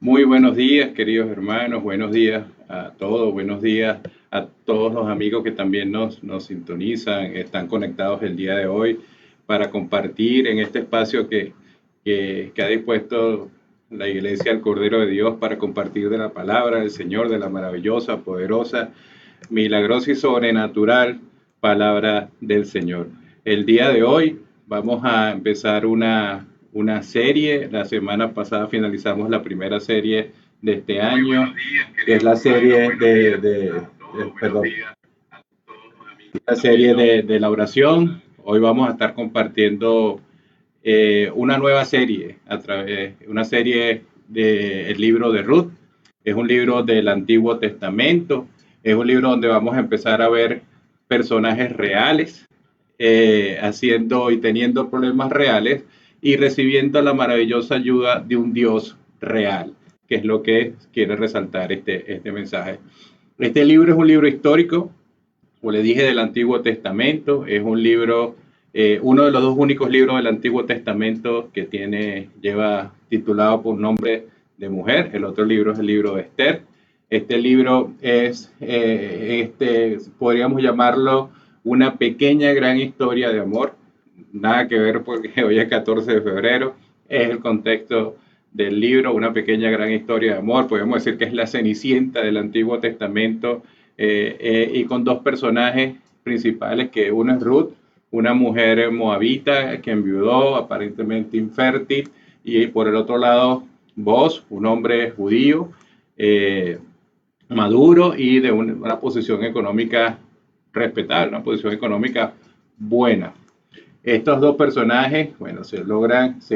Muy buenos días, queridos hermanos, buenos días a todos, buenos días a todos los amigos que también nos sintonizan, están conectados el día de hoy para compartir en este espacio que ha dispuesto la Iglesia al Cordero de Dios para compartir de la palabra del Señor, de la maravillosa, poderosa, milagrosa y sobrenatural palabra del Señor. El día de hoy vamos a empezar una serie. La semana pasada finalizamos la primera serie de este año, que es la serie perdón, la serie de la oración. Hoy vamos a estar compartiendo una nueva serie, una serie del libro de Ruth. Es un libro del Antiguo Testamento, es un libro donde vamos a empezar a ver personajes reales, haciendo y teniendo problemas reales y recibiendo la maravillosa ayuda de un Dios real, que es lo que quiere resaltar este mensaje. Este libro es un libro histórico, como le dije, del Antiguo Testamento. Es un libro, uno de los dos únicos libros del Antiguo Testamento que lleva titulado por nombre de mujer. El otro libro es el libro de Esther. Este libro es, podríamos llamarlo una pequeña gran historia de amor. Nada que ver porque hoy es 14 de febrero. Es el contexto del libro, una pequeña gran historia de amor. Podemos decir que es la Cenicienta del Antiguo Testamento, y con dos personajes principales, que uno es Ruth, una mujer moabita que enviudó, aparentemente infértil, y por el otro lado Boaz, un hombre judío, eh, maduro y de una posición económica respetable, una posición económica buena. Estos dos personajes, bueno, se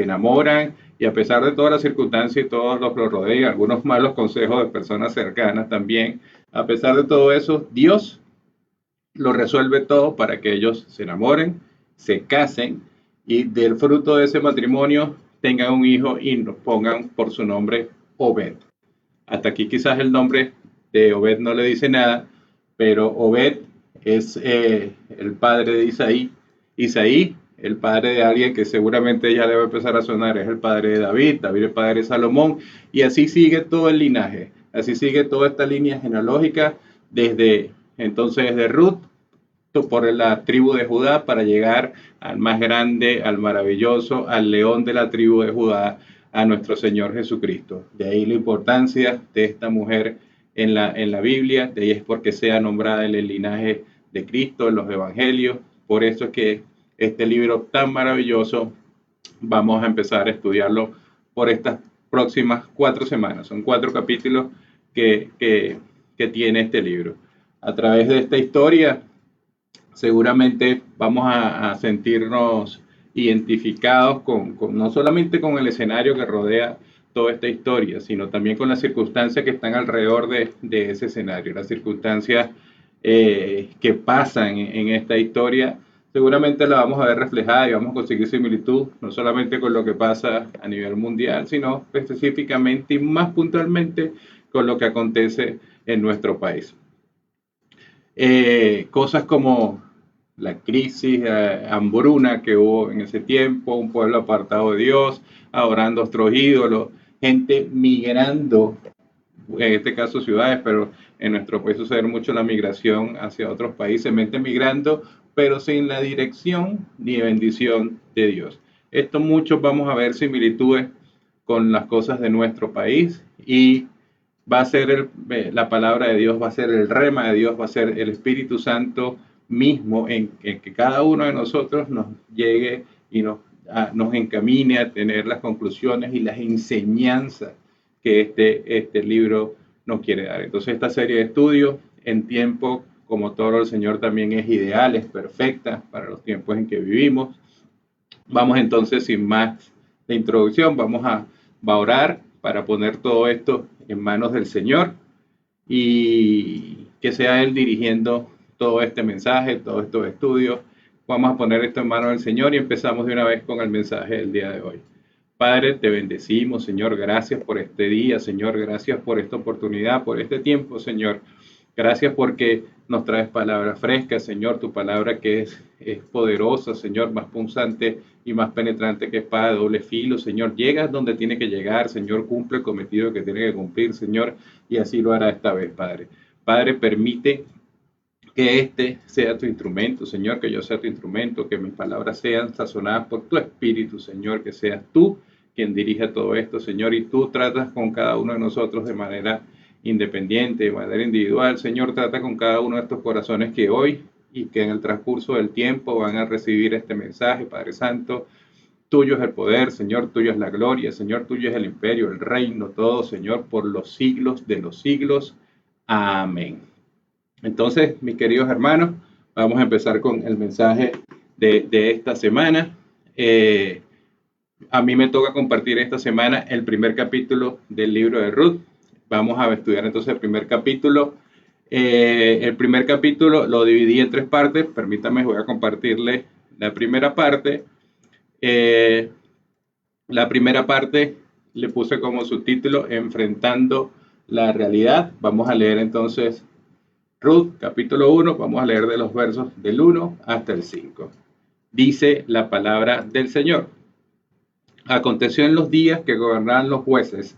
enamoran, y a pesar de todas las circunstancias y todos los que lo rodean, algunos malos consejos de personas cercanas también, a pesar de todo eso, Dios lo resuelve todo para que ellos se enamoren, se casen y del fruto de ese matrimonio tengan un hijo y nos pongan por su nombre Obed. Hasta aquí quizás el nombre de Obed no le dice nada, pero Obed es el padre de Isaí. Isaí, el padre de alguien que seguramente ya debe empezar a sonar, es el padre de David, David el padre de Salomón, y así sigue todo el linaje, así sigue toda esta línea genealógica desde entonces de Ruth por la tribu de Judá para llegar al más grande, al maravilloso, al león de la tribu de Judá, a nuestro Señor Jesucristo. De ahí la importancia de esta mujer en la Biblia, de ahí es porque sea nombrada en el linaje de Cristo, en los evangelios. Por eso es que este libro tan maravilloso vamos a empezar a estudiarlo por estas próximas 4 semanas. Son 4 capítulos que tiene este libro. A través de esta historia seguramente vamos a sentirnos identificados no solamente con el escenario que rodea toda esta historia, sino también con las circunstancias que están alrededor de ese escenario, las circunstancias que pasan en esta historia. Seguramente la vamos a ver reflejada y vamos a conseguir similitud, no solamente con lo que pasa a nivel mundial, sino específicamente y más puntualmente con lo que acontece en nuestro país. Cosas como la crisis, hambruna que hubo en ese tiempo, un pueblo apartado de Dios, adorando a otros ídolos, gente migrando, en este caso ciudades, pero en nuestro país sucede mucho la migración hacia otros países, mente migrando, pero sin la dirección ni bendición de Dios. Esto muchos vamos a ver similitudes con las cosas de nuestro país, y va a ser la palabra de Dios, va a ser el rema de Dios, va a ser el Espíritu Santo mismo en que cada uno de nosotros nos llegue y nos encamine a tener las conclusiones y las enseñanzas que este libro nos quiere dar. Entonces esta serie de estudios en tiempo, como todo el Señor, también es ideal, es perfecta para los tiempos en que vivimos. Vamos entonces, sin más de introducción, vamos a orar para poner todo esto en manos del Señor y que sea Él dirigiendo todo este mensaje, todos estos estudios. Vamos a poner esto en manos del Señor y empezamos de una vez con el mensaje del día de hoy. Padre, te bendecimos, Señor, gracias por este día, Señor, gracias por esta oportunidad, por este tiempo, Señor, Gracias porque nos traes palabras frescas, Señor, tu palabra que es poderosa, Señor, más punzante y más penetrante que espada de doble filo, Señor. Llega donde tiene que llegar, Señor, cumple el cometido que tiene que cumplir, Señor, y así lo hará esta vez, Padre. Padre, permite que este sea tu instrumento, Señor, que yo sea tu instrumento, que mis palabras sean sazonadas por tu espíritu, Señor, que seas tú quien dirija todo esto, Señor, y tú tratas con cada uno de nosotros de manera independiente, de manera individual. Señor, trata con cada uno de estos corazones que hoy y que en el transcurso del tiempo van a recibir este mensaje, Padre Santo. Tuyo es el poder, Señor, tuyo es la gloria, Señor, tuyo es el imperio, el reino, todo, Señor, por los siglos de los siglos. Amén. Entonces, mis queridos hermanos, vamos a empezar con el mensaje de esta semana. A mí me toca compartir esta semana el primer capítulo del libro de Ruth. Vamos a estudiar entonces el primer capítulo. El primer capítulo lo dividí en 3 partes. Permítame, voy a compartirle la primera parte. La primera parte le puse como subtítulo Enfrentando la realidad. Vamos a leer entonces Ruth, capítulo 1, vamos a leer de los versos del 1 hasta el 5. Dice la palabra del Señor. Aconteció en los días que gobernaban los jueces,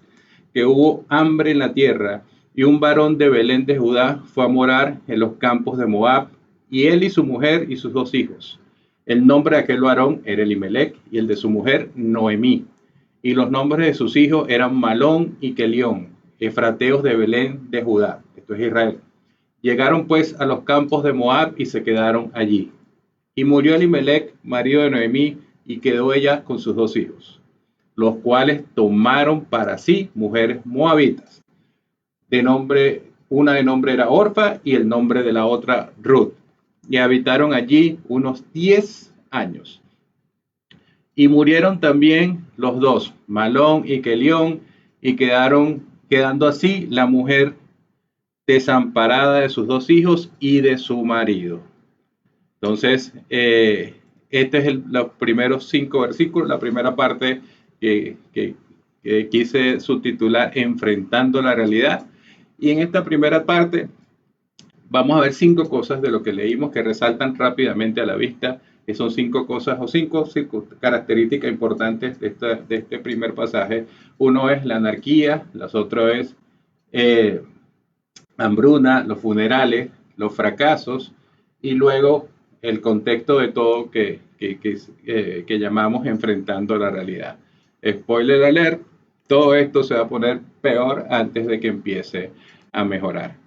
que hubo hambre en la tierra, y un varón de Belén de Judá fue a morar en los campos de Moab, y él y su mujer y sus 2 hijos. El nombre de aquel varón era Elimelec, y el de su mujer Noemí. Y los nombres de sus hijos eran Malón y Kelión, efrateos de Belén de Judá. Esto es Israel. Llegaron pues a los campos de Moab y se quedaron allí. Y murió Elimelec, marido de Noemí, y quedó ella con sus 2 hijos, los cuales tomaron para sí mujeres moabitas. Una de nombre era Orfa y el nombre de la otra Ruth. Y habitaron allí unos 10 años. Y murieron también los 2, Malón y Kelión, y quedando así la mujer desamparada de sus 2 hijos y de su marido. Entonces, este es los primeros 5 versículos, la primera parte que quise subtitular Enfrentando la realidad. Y en esta primera parte vamos a ver 5 cosas de lo que leímos que resaltan rápidamente a la vista, que son 5 cosas o 5 características importantes de este primer pasaje. Uno es la anarquía, las otras es hambruna, los funerales, los fracasos y luego el contexto de todo que llamamos enfrentando la realidad. Spoiler alert, todo esto se va a poner peor antes de que empiece a mejorar.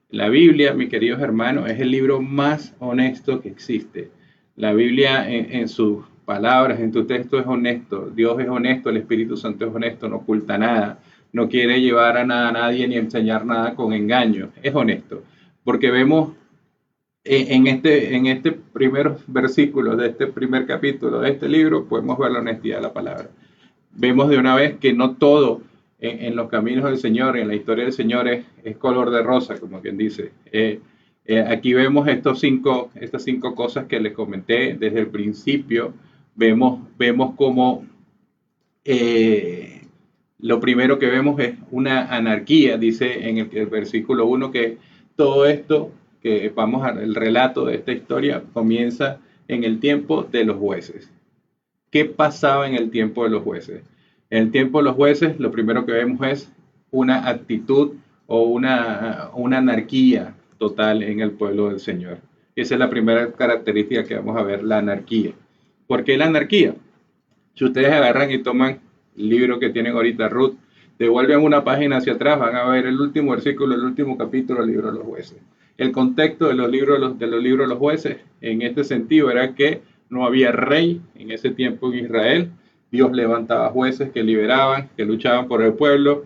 La Biblia, mis queridos hermanos, es el libro más honesto que existe. La Biblia en sus palabras, en tu texto es honesto. Dios es honesto, el Espíritu Santo es honesto, no oculta nada. No quiere llevar a nadie ni enseñar nada con engaño. Es honesto. Porque vemos en este primeros versículos de este primer capítulo de este libro, podemos ver la honestidad de la palabra. Vemos de una vez que no todo en los caminos del Señor, en la historia del Señor es color de rosa, como quien dice. Aquí vemos estas 5 cosas que les comenté desde el principio. Vemos como lo primero que vemos es una anarquía, dice en el versículo 1 que todo esto, que vamos al relato de esta historia, comienza en el tiempo de los jueces. ¿Qué pasaba en el tiempo de los jueces? En el tiempo de los jueces, lo primero que vemos es una actitud o una anarquía total en el pueblo del Señor. Esa es la primera característica que vamos a ver, la anarquía. ¿Por qué la anarquía? Si ustedes agarran y toman el libro que tienen ahorita, Ruth, devuelven una página hacia atrás, van a ver el último versículo, el último capítulo del libro de los jueces. El contexto de los libros de los jueces, en este sentido, era que no había rey en ese tiempo en Israel. Dios levantaba jueces que liberaban, que luchaban por el pueblo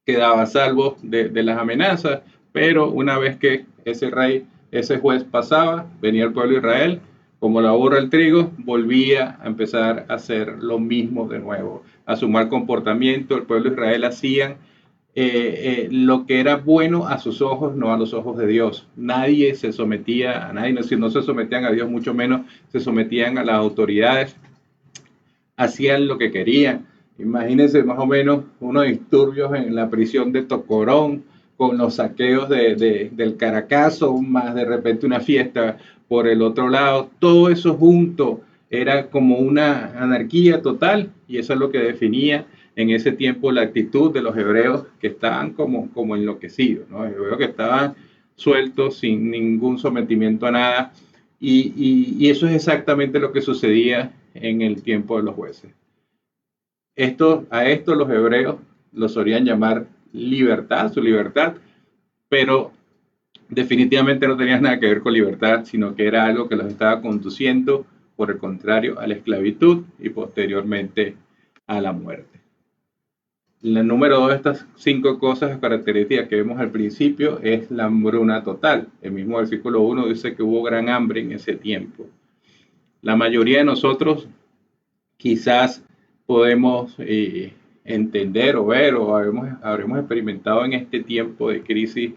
quedaba salvo de las amenazas, pero una vez que ese juez pasaba, venía el pueblo de Israel, como la burra el trigo, volvía a empezar a hacer lo mismo de nuevo, a sumar comportamiento. El pueblo de Israel hacían lo que era bueno a sus ojos, no a los ojos de Dios. Nadie se sometía a nadie, si no se sometían a Dios, mucho menos se sometían a las autoridades, hacían lo que querían. Imagínense más o menos unos disturbios en la prisión de Tocorón con los saqueos del Caracazo, más de repente una fiesta por el otro lado, todo eso junto era como una anarquía total y eso es lo que definía en ese tiempo la actitud de los hebreos que estaban como enloquecidos, ¿no? Los hebreos que estaban sueltos sin ningún sometimiento a nada y eso es exactamente lo que sucedía en el tiempo de los jueces. A esto los hebreos lo solían llamar libertad, su libertad, pero definitivamente no tenía nada que ver con libertad, sino que era algo que los estaba conduciendo, por el contrario, a la esclavitud y posteriormente a la muerte. El número 2 de estas 5 cosas características que vemos al principio es la hambruna total. El mismo versículo 1 dice que hubo gran hambre en ese tiempo. La mayoría de nosotros quizás podemos entender o ver o habremos experimentado en este tiempo de crisis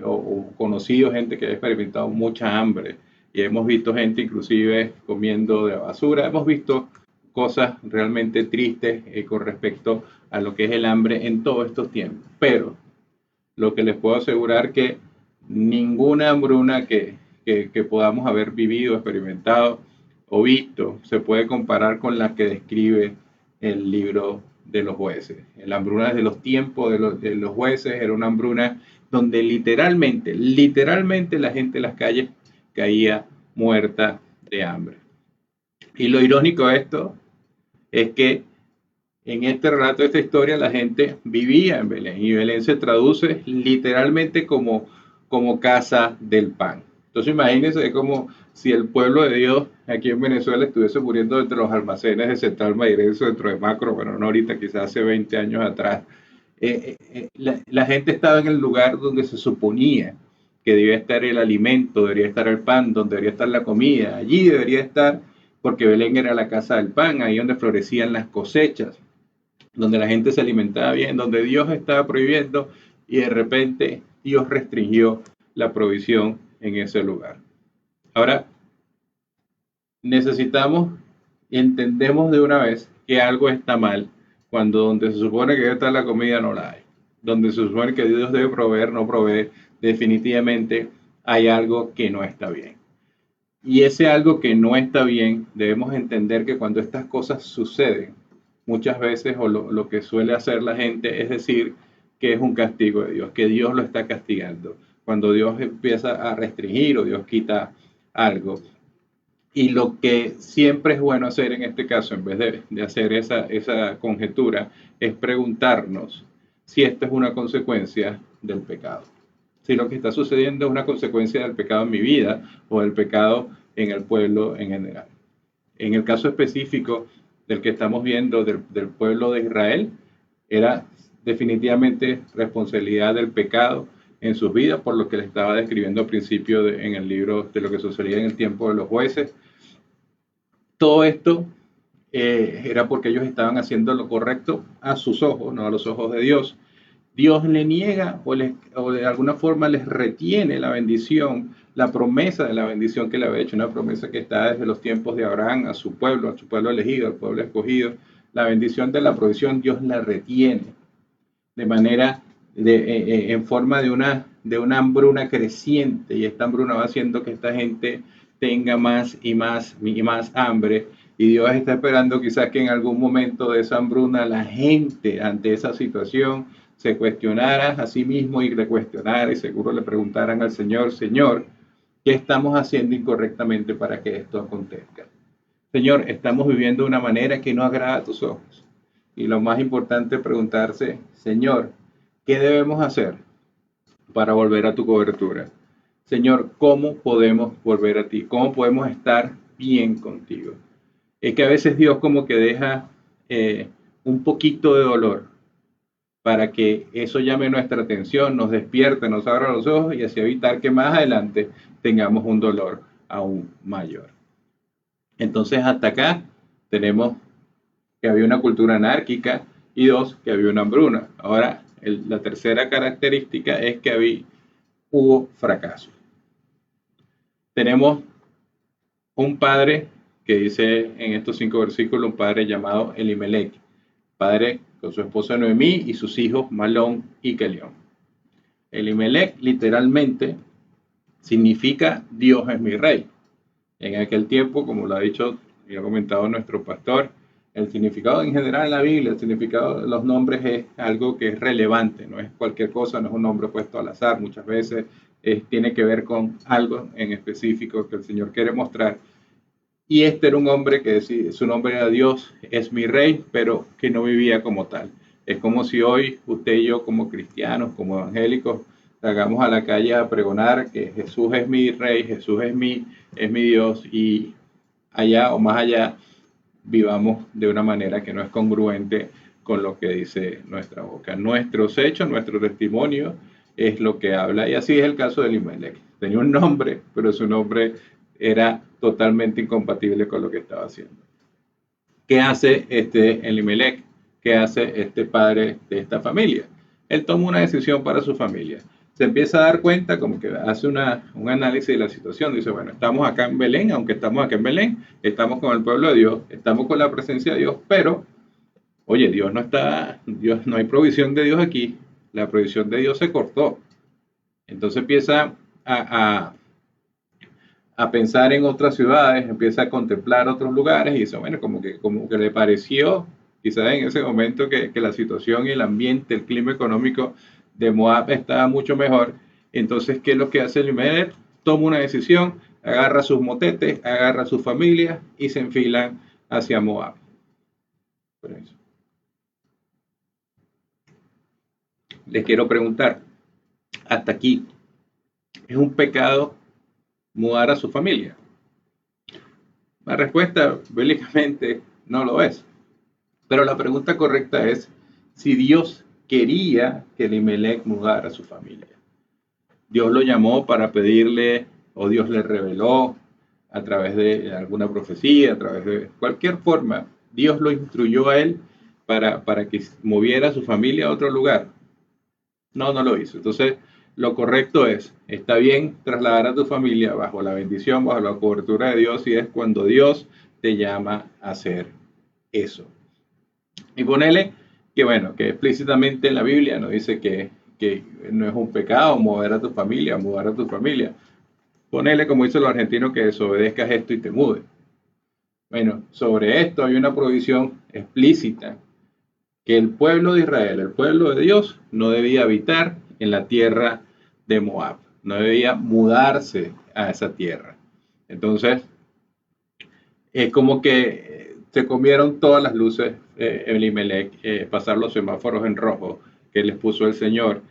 o conocido gente que ha experimentado mucha hambre y hemos visto gente inclusive comiendo de basura, hemos visto cosas realmente tristes con respecto a lo que es el hambre en todos estos tiempos, pero lo que les puedo asegurar que ninguna hambruna que podamos haber vivido, experimentado o visto se puede comparar con la que describe el libro de los jueces. La hambruna de los tiempos de los jueces era una hambruna donde literalmente la gente en las calles caía muerta de hambre. Y lo irónico de esto es que en este relato de esta historia la gente vivía en Belén y Belén se traduce literalmente como casa del pan. Entonces imagínense, es como si el pueblo de Dios aquí en Venezuela estuviese muriendo entre los almacenes de Central Mairense, dentro de Macro, bueno, no ahorita, quizás hace 20 años atrás. La gente estaba en el lugar donde se suponía que debía estar el alimento, debería estar el pan, donde debería estar la comida. Allí debería estar, porque Belén era la casa del pan, ahí donde florecían las cosechas, donde la gente se alimentaba bien, donde Dios estaba prohibiendo y de repente Dios restringió la provisión en ese lugar. Ahora, necesitamos y entendemos de una vez que algo está mal cuando donde se supone que debe estar la comida no la hay. Donde se supone que Dios debe proveer, no provee. Definitivamente hay algo que no está bien. Y ese algo que no está bien, debemos entender que cuando estas cosas suceden, muchas veces o lo que suele hacer la gente es decir que es un castigo de Dios, que Dios lo está castigando. Cuando Dios empieza a restringir o Dios quita algo. Y lo que siempre es bueno hacer en este caso, en vez de hacer esa conjetura, es preguntarnos si esto es una consecuencia del pecado. Si lo que está sucediendo es una consecuencia del pecado en mi vida o del pecado en el pueblo en general. En el caso específico del que estamos viendo del pueblo de Israel, era definitivamente responsabilidad del pecado en sus vidas, por lo que le estaba describiendo al principio en el libro de lo que sucedía en el tiempo de los jueces. Todo esto era porque ellos estaban haciendo lo correcto a sus ojos, no a los ojos de Dios. Dios le niega o de alguna forma les retiene la bendición, la promesa de la bendición que le había hecho, una promesa que está desde los tiempos de Abraham a su pueblo elegido, al pueblo escogido. La bendición de la provisión Dios la retiene de manera, en forma de una hambruna creciente, y esta hambruna va haciendo que esta gente tenga más y más y más hambre, y Dios está esperando quizás que en algún momento de esa hambruna la gente ante esa situación se cuestionara a sí mismo y le cuestionara y seguro le preguntaran al Señor, Señor, ¿qué estamos haciendo incorrectamente para que esto acontezca? Señor, estamos viviendo de una manera que no agrada a tus ojos. Y lo más importante es preguntarse, Señor, ¿qué debemos hacer para volver a tu cobertura? Señor, ¿cómo podemos volver a ti? ¿Cómo podemos estar bien contigo? Es que a veces Dios como que deja un poquito de dolor para que eso llame nuestra atención, nos despierte, nos abra los ojos y así evitar que más adelante tengamos un dolor aún mayor. Entonces hasta acá tenemos que había una cultura anárquica y 2, que había una hambruna. Ahora, la tercera característica es que hubo fracaso. Tenemos un padre que dice en estos 5 versículos, un padre llamado Elimelech, padre con su esposa Noemí y sus hijos Malón y Kelión. Elimelech literalmente significa Dios es mi rey. En aquel tiempo, como lo ha dicho y ha comentado nuestro pastor, el significado en general en la Biblia, el significado de los nombres es algo que es relevante, no es cualquier cosa, no es un nombre puesto al azar, muchas veces tiene que ver con algo en específico que el Señor quiere mostrar. Y este era un hombre que su nombre era Dios, es mi rey, pero que no vivía como tal. Es como si hoy usted y yo como cristianos, como evangélicos, salgamos a la calle a pregonar que Jesús es mi rey, Jesús es mi Dios, y allá o más allá vivamos de una manera que no es congruente con lo que dice nuestra boca. Nuestros hechos, nuestro testimonio es lo que habla, y así es el caso de Elimelech. Tenía un nombre, pero su nombre era totalmente incompatible con lo que estaba haciendo. ¿Qué hace este Elimelech? ¿Qué hace este padre de esta familia? Él toma una decisión para su familia. Se empieza a dar cuenta, como que hace un análisis de la situación. Dice, bueno, estamos acá en Belén, aunque estamos acá en Belén, estamos con el pueblo de Dios, estamos con la presencia de Dios, pero, oye, Dios no está, Dios, no hay provisión de Dios aquí, la provisión de Dios se cortó. Entonces empieza a pensar en otras ciudades, empieza a contemplar otros lugares y dice, bueno, como que le pareció, quizás en ese momento, que la situación y el ambiente, el clima económico de Moab estaba mucho mejor. Entonces, ¿qué es lo que hace Elimelech? Toma una decisión, agarra sus motetes, agarra a su familia y se enfilan hacia Moab. Les quiero preguntar, hasta aquí, ¿es un pecado mudar a su familia? La respuesta, bíblicamente, no lo es. Pero la pregunta correcta es si Dios quería que Elimelech mudara a su familia. Dios lo llamó para pedirle, o Dios le reveló a través de alguna profecía, a través de cualquier forma. Dios lo instruyó a él para que moviera a su familia a otro lugar. No, no lo hizo. Entonces, lo correcto es, está bien trasladar a tu familia bajo la bendición, bajo la cobertura de Dios, y es cuando Dios te llama a hacer eso. Y ponele que, bueno, que explícitamente en la Biblia nos dice que no es un pecado mover a tu familia, mudar a tu familia. Ponele, como dice los argentinos, que desobedezcas esto y te mudes. Bueno, sobre esto hay una provisión explícita, que el pueblo de Israel, el pueblo de Dios, no debía habitar en la tierra de Moab, no debía mudarse a esa tierra. Entonces, es como que se comieron todas las luces, Elimelech, pasar los semáforos en rojo que les puso el Señor.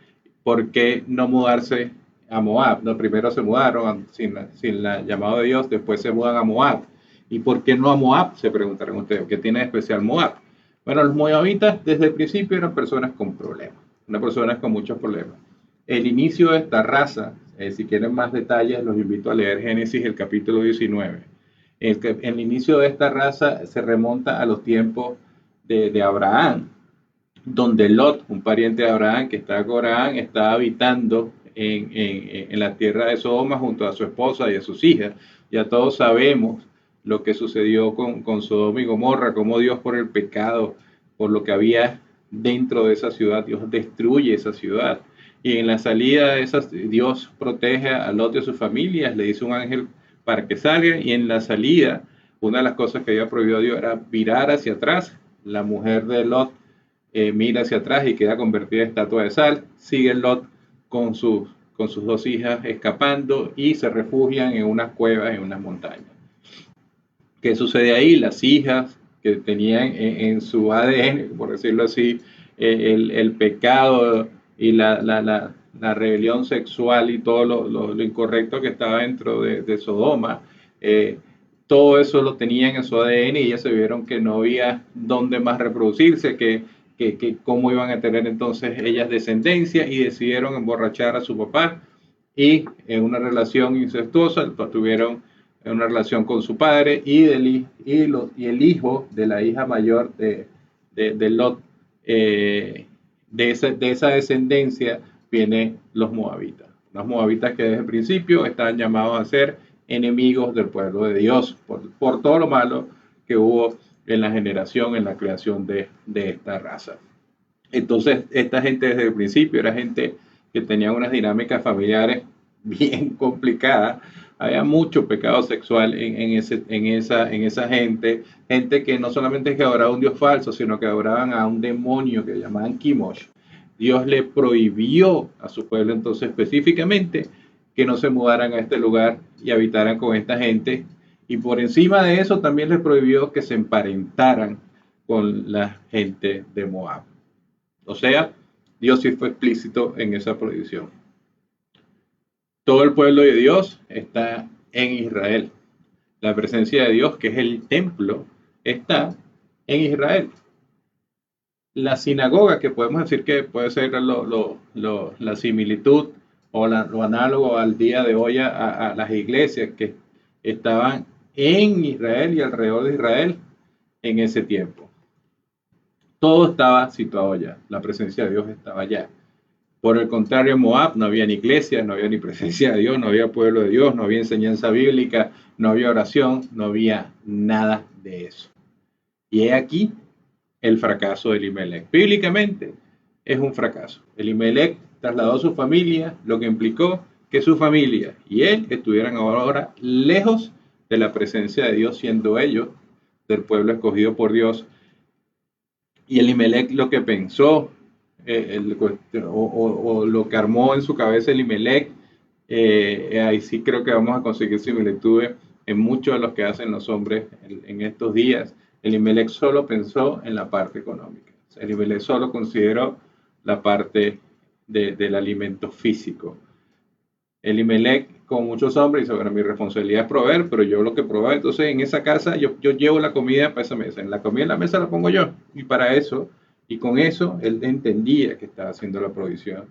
¿Por qué no mudarse a Moab? No, primero se mudaron sin la llamado de Dios, después se mudan a Moab. ¿Y por qué no a Moab? Se preguntarán ustedes. ¿Qué tiene de especial Moab? Bueno, los moabitas desde el principio eran personas con problemas, unas personas con muchos problemas. El inicio de esta raza, si quieren más detalles, los invito a leer Génesis, el capítulo 19. El inicio de esta raza se remonta a los tiempos de Abraham, donde Lot, un pariente de Abraham que estaba con Abraham, estaba habitando en la tierra de Sodoma junto a su esposa y a sus hijas. Ya todos sabemos lo que sucedió con Sodoma y Gomorra, cómo Dios, por el pecado, por lo que había dentro de esa ciudad, Dios destruye esa ciudad. Y en la salida de esas, Dios protege a Lot y a sus familias, le dice un ángel para que salga, y en la salida, una de las cosas que había prohibido Dios era mirar hacia atrás. La mujer de Lot mira hacia atrás y queda convertida en estatua de sal. Sigue Lot con sus dos hijas escapando y se refugian en unas cuevas, en unas montañas. ¿Qué sucede ahí? Las hijas que tenían en su ADN, por decirlo así, el pecado y la rebelión sexual y todo lo incorrecto que estaba dentro de Sodoma, todo eso lo tenían en su ADN, y ellas se vieron que no había dónde más reproducirse, que cómo iban a tener entonces ellas descendencia, y decidieron emborrachar a su papá, y en una relación incestuosa tuvieron una relación con su padre y el hijo de la hija mayor de Lot. De esa descendencia vienen los moabitas. Los moabitas que desde el principio estaban llamados a ser enemigos del pueblo de Dios por todo lo malo que hubo en la generación, en la creación de esta raza. Entonces, esta gente desde el principio era gente que tenían unas dinámicas familiares bien complicadas. Había mucho pecado sexual en esa gente, gente que no solamente que adoraba a un Dios falso, sino que adoraban a un demonio que llamaban Kimosh. Dios le prohibió a su pueblo entonces específicamente que no se mudaran a este lugar y habitaran con esta gente. Y por encima de eso también les prohibió que se emparentaran con la gente de Moab. O sea, Dios sí fue explícito en esa prohibición. Todo el pueblo de Dios está en Israel. La presencia de Dios, que es el templo, está en Israel. La sinagoga, que podemos decir que puede ser la similitud o lo análogo al día de hoy a las iglesias que estaban en Israel y alrededor de Israel en ese tiempo. Todo estaba situado allá, la presencia de Dios estaba allá. Por el contrario, en Moab no había ni iglesia, no había ni presencia de Dios, no había pueblo de Dios, no había enseñanza bíblica, no había oración, no había nada de eso. Y he aquí el fracaso de Elimelech. Bíblicamente es un fracaso. Elimelech trasladó a su familia, lo que implicó que su familia y él estuvieran ahora lejos de la presencia de Dios, siendo ellos del pueblo escogido por Dios. Y Elimelech lo que pensó, o lo que armó en su cabeza Elimelech, ahí sí creo que vamos a conseguir similitudes en muchos de los que hacen los hombres en estos días. Elimelech solo pensó en la parte económica. Elimelech solo consideró la parte del alimento físico. Elimelech, con muchos hombres, dice, bueno, mi responsabilidad es proveer, pero yo lo que proveo, entonces en esa casa yo llevo la comida para esa mesa. En la comida en la mesa la pongo yo. Y para eso, y con eso, él entendía que estaba haciendo la provisión.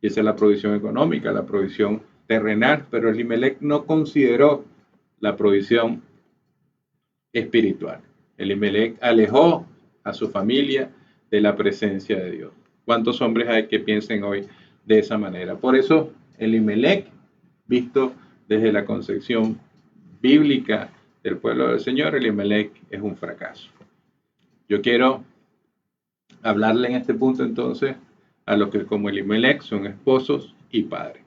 Y esa es la provisión económica, la provisión terrenal, pero Elimelech no consideró la provisión espiritual. Elimelech alejó a su familia de la presencia de Dios. ¿Cuántos hombres hay que piensen hoy de esa manera? Por eso, Elimelech, visto desde la concepción bíblica del pueblo del Señor, Elimelech es un fracaso. Yo quiero hablarle en este punto entonces a los que como Elimelech son esposos y padres.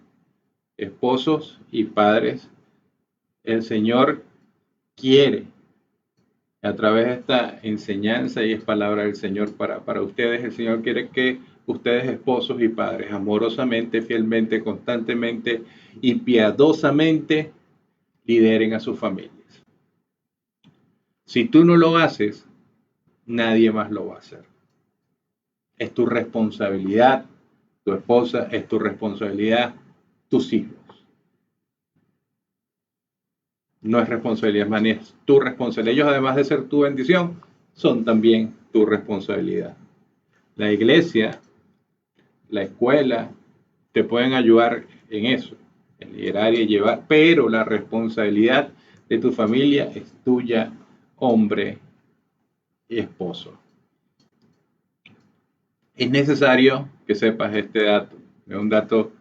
Esposos y padres, el Señor quiere a través de esta enseñanza y es palabra del Señor para ustedes. El Señor quiere que ustedes, esposos y padres, amorosamente, fielmente, constantemente y piadosamente lideren a sus familias. Si tú no lo haces, nadie más lo va a hacer. Es tu responsabilidad, tu esposa, es tu responsabilidad, tus hijos. No es responsabilidad, man, es tu responsabilidad. Ellos, además de ser tu bendición, son también tu responsabilidad. La iglesia, la escuela, te pueden ayudar en eso, en liderar y llevar, pero la responsabilidad de tu familia es tuya, hombre y esposo. Es necesario que sepas este dato. Es un dato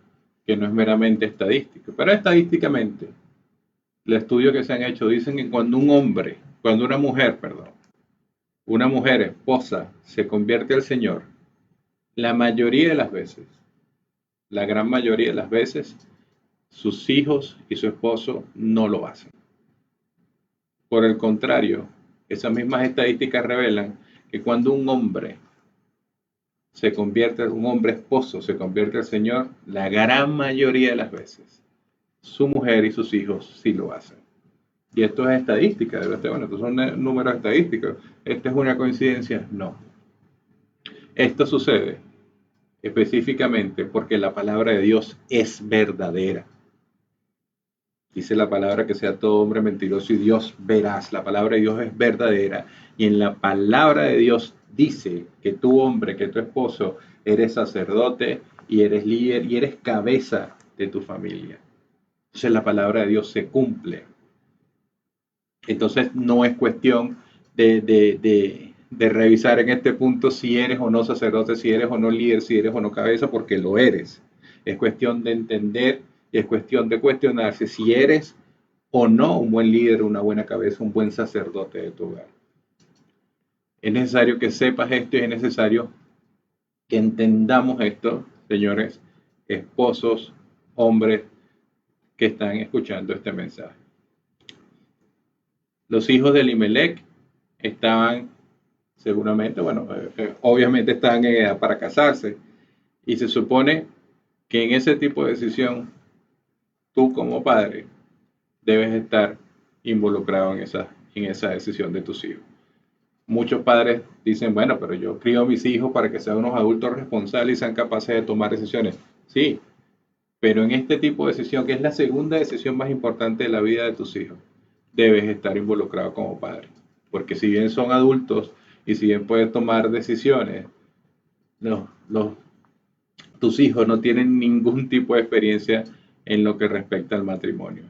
que no es meramente estadístico, pero estadísticamente, los estudios que se han hecho dicen que cuando una mujer esposa se convierte al Señor, la mayoría de las veces, la gran mayoría de las veces, sus hijos y su esposo no lo hacen. Por el contrario, esas mismas estadísticas revelan que cuando un hombre un hombre esposo se convierte al Señor, la gran mayoría de las veces, su mujer y sus hijos sí lo hacen. Y esto es estadística, bueno, estos son números estadísticos. ¿Esta es una coincidencia? No. Esto sucede específicamente porque la palabra de Dios es verdadera. Dice la palabra que sea todo hombre mentiroso y Dios veraz. La palabra de Dios es verdadera. Y en la palabra de Dios dice que tu hombre, que tu esposo, eres sacerdote y eres líder y eres cabeza de tu familia. Entonces la palabra de Dios se cumple. Entonces no es cuestión de revisar en este punto si eres o no sacerdote, si eres o no líder, si eres o no cabeza, porque lo eres. Es cuestión de entender y es cuestión de cuestionarse si eres o no un buen líder, una buena cabeza, un buen sacerdote de tu hogar. Es necesario que sepas esto y es necesario que entendamos esto, señores, esposos, hombres que están escuchando este mensaje. Los hijos de Elimelech estaban seguramente, obviamente estaban en edad para casarse y se supone que en ese tipo de decisión tú como padre debes estar involucrado en esa decisión de tus hijos. Muchos padres dicen, bueno, pero yo crío a mis hijos para que sean unos adultos responsables y sean capaces de tomar decisiones. Sí, pero en este tipo de decisión, que es la segunda decisión más importante de la vida de tus hijos, debes estar involucrado como padre. Porque si bien son adultos y si bien puedes tomar decisiones, tus hijos no tienen ningún tipo de experiencia en lo que respecta al matrimonio.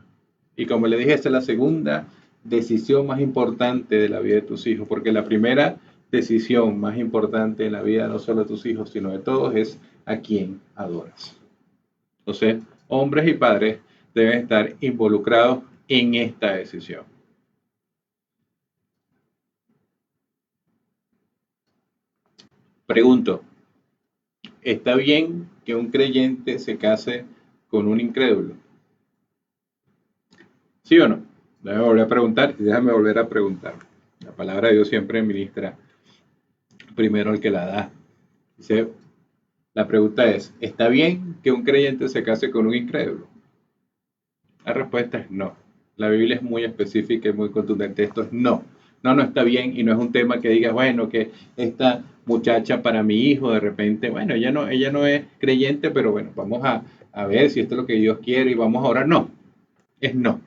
Y como le dije, esta es la segunda decisión más importante de la vida de tus hijos, porque la primera decisión más importante en la vida no solo de tus hijos, sino de todos, es a quién adoras. Entonces, hombres y padres deben estar involucrados en esta decisión. Pregunto, ¿está bien que un creyente se case con un incrédulo? ¿Sí o no? Déjame volver a preguntar y déjame volver a preguntar. La palabra de Dios siempre ministra primero el que la da. Dice, la pregunta es, ¿está bien que un creyente se case con un incrédulo? La respuesta es no. La Biblia es muy específica y muy contundente. Esto es no. No, no está bien y no es un tema que diga, bueno, que esta muchacha para mi hijo de repente, bueno, ella no es creyente, pero bueno, vamos a ver si esto es lo que Dios quiere y vamos a orar. No, es no.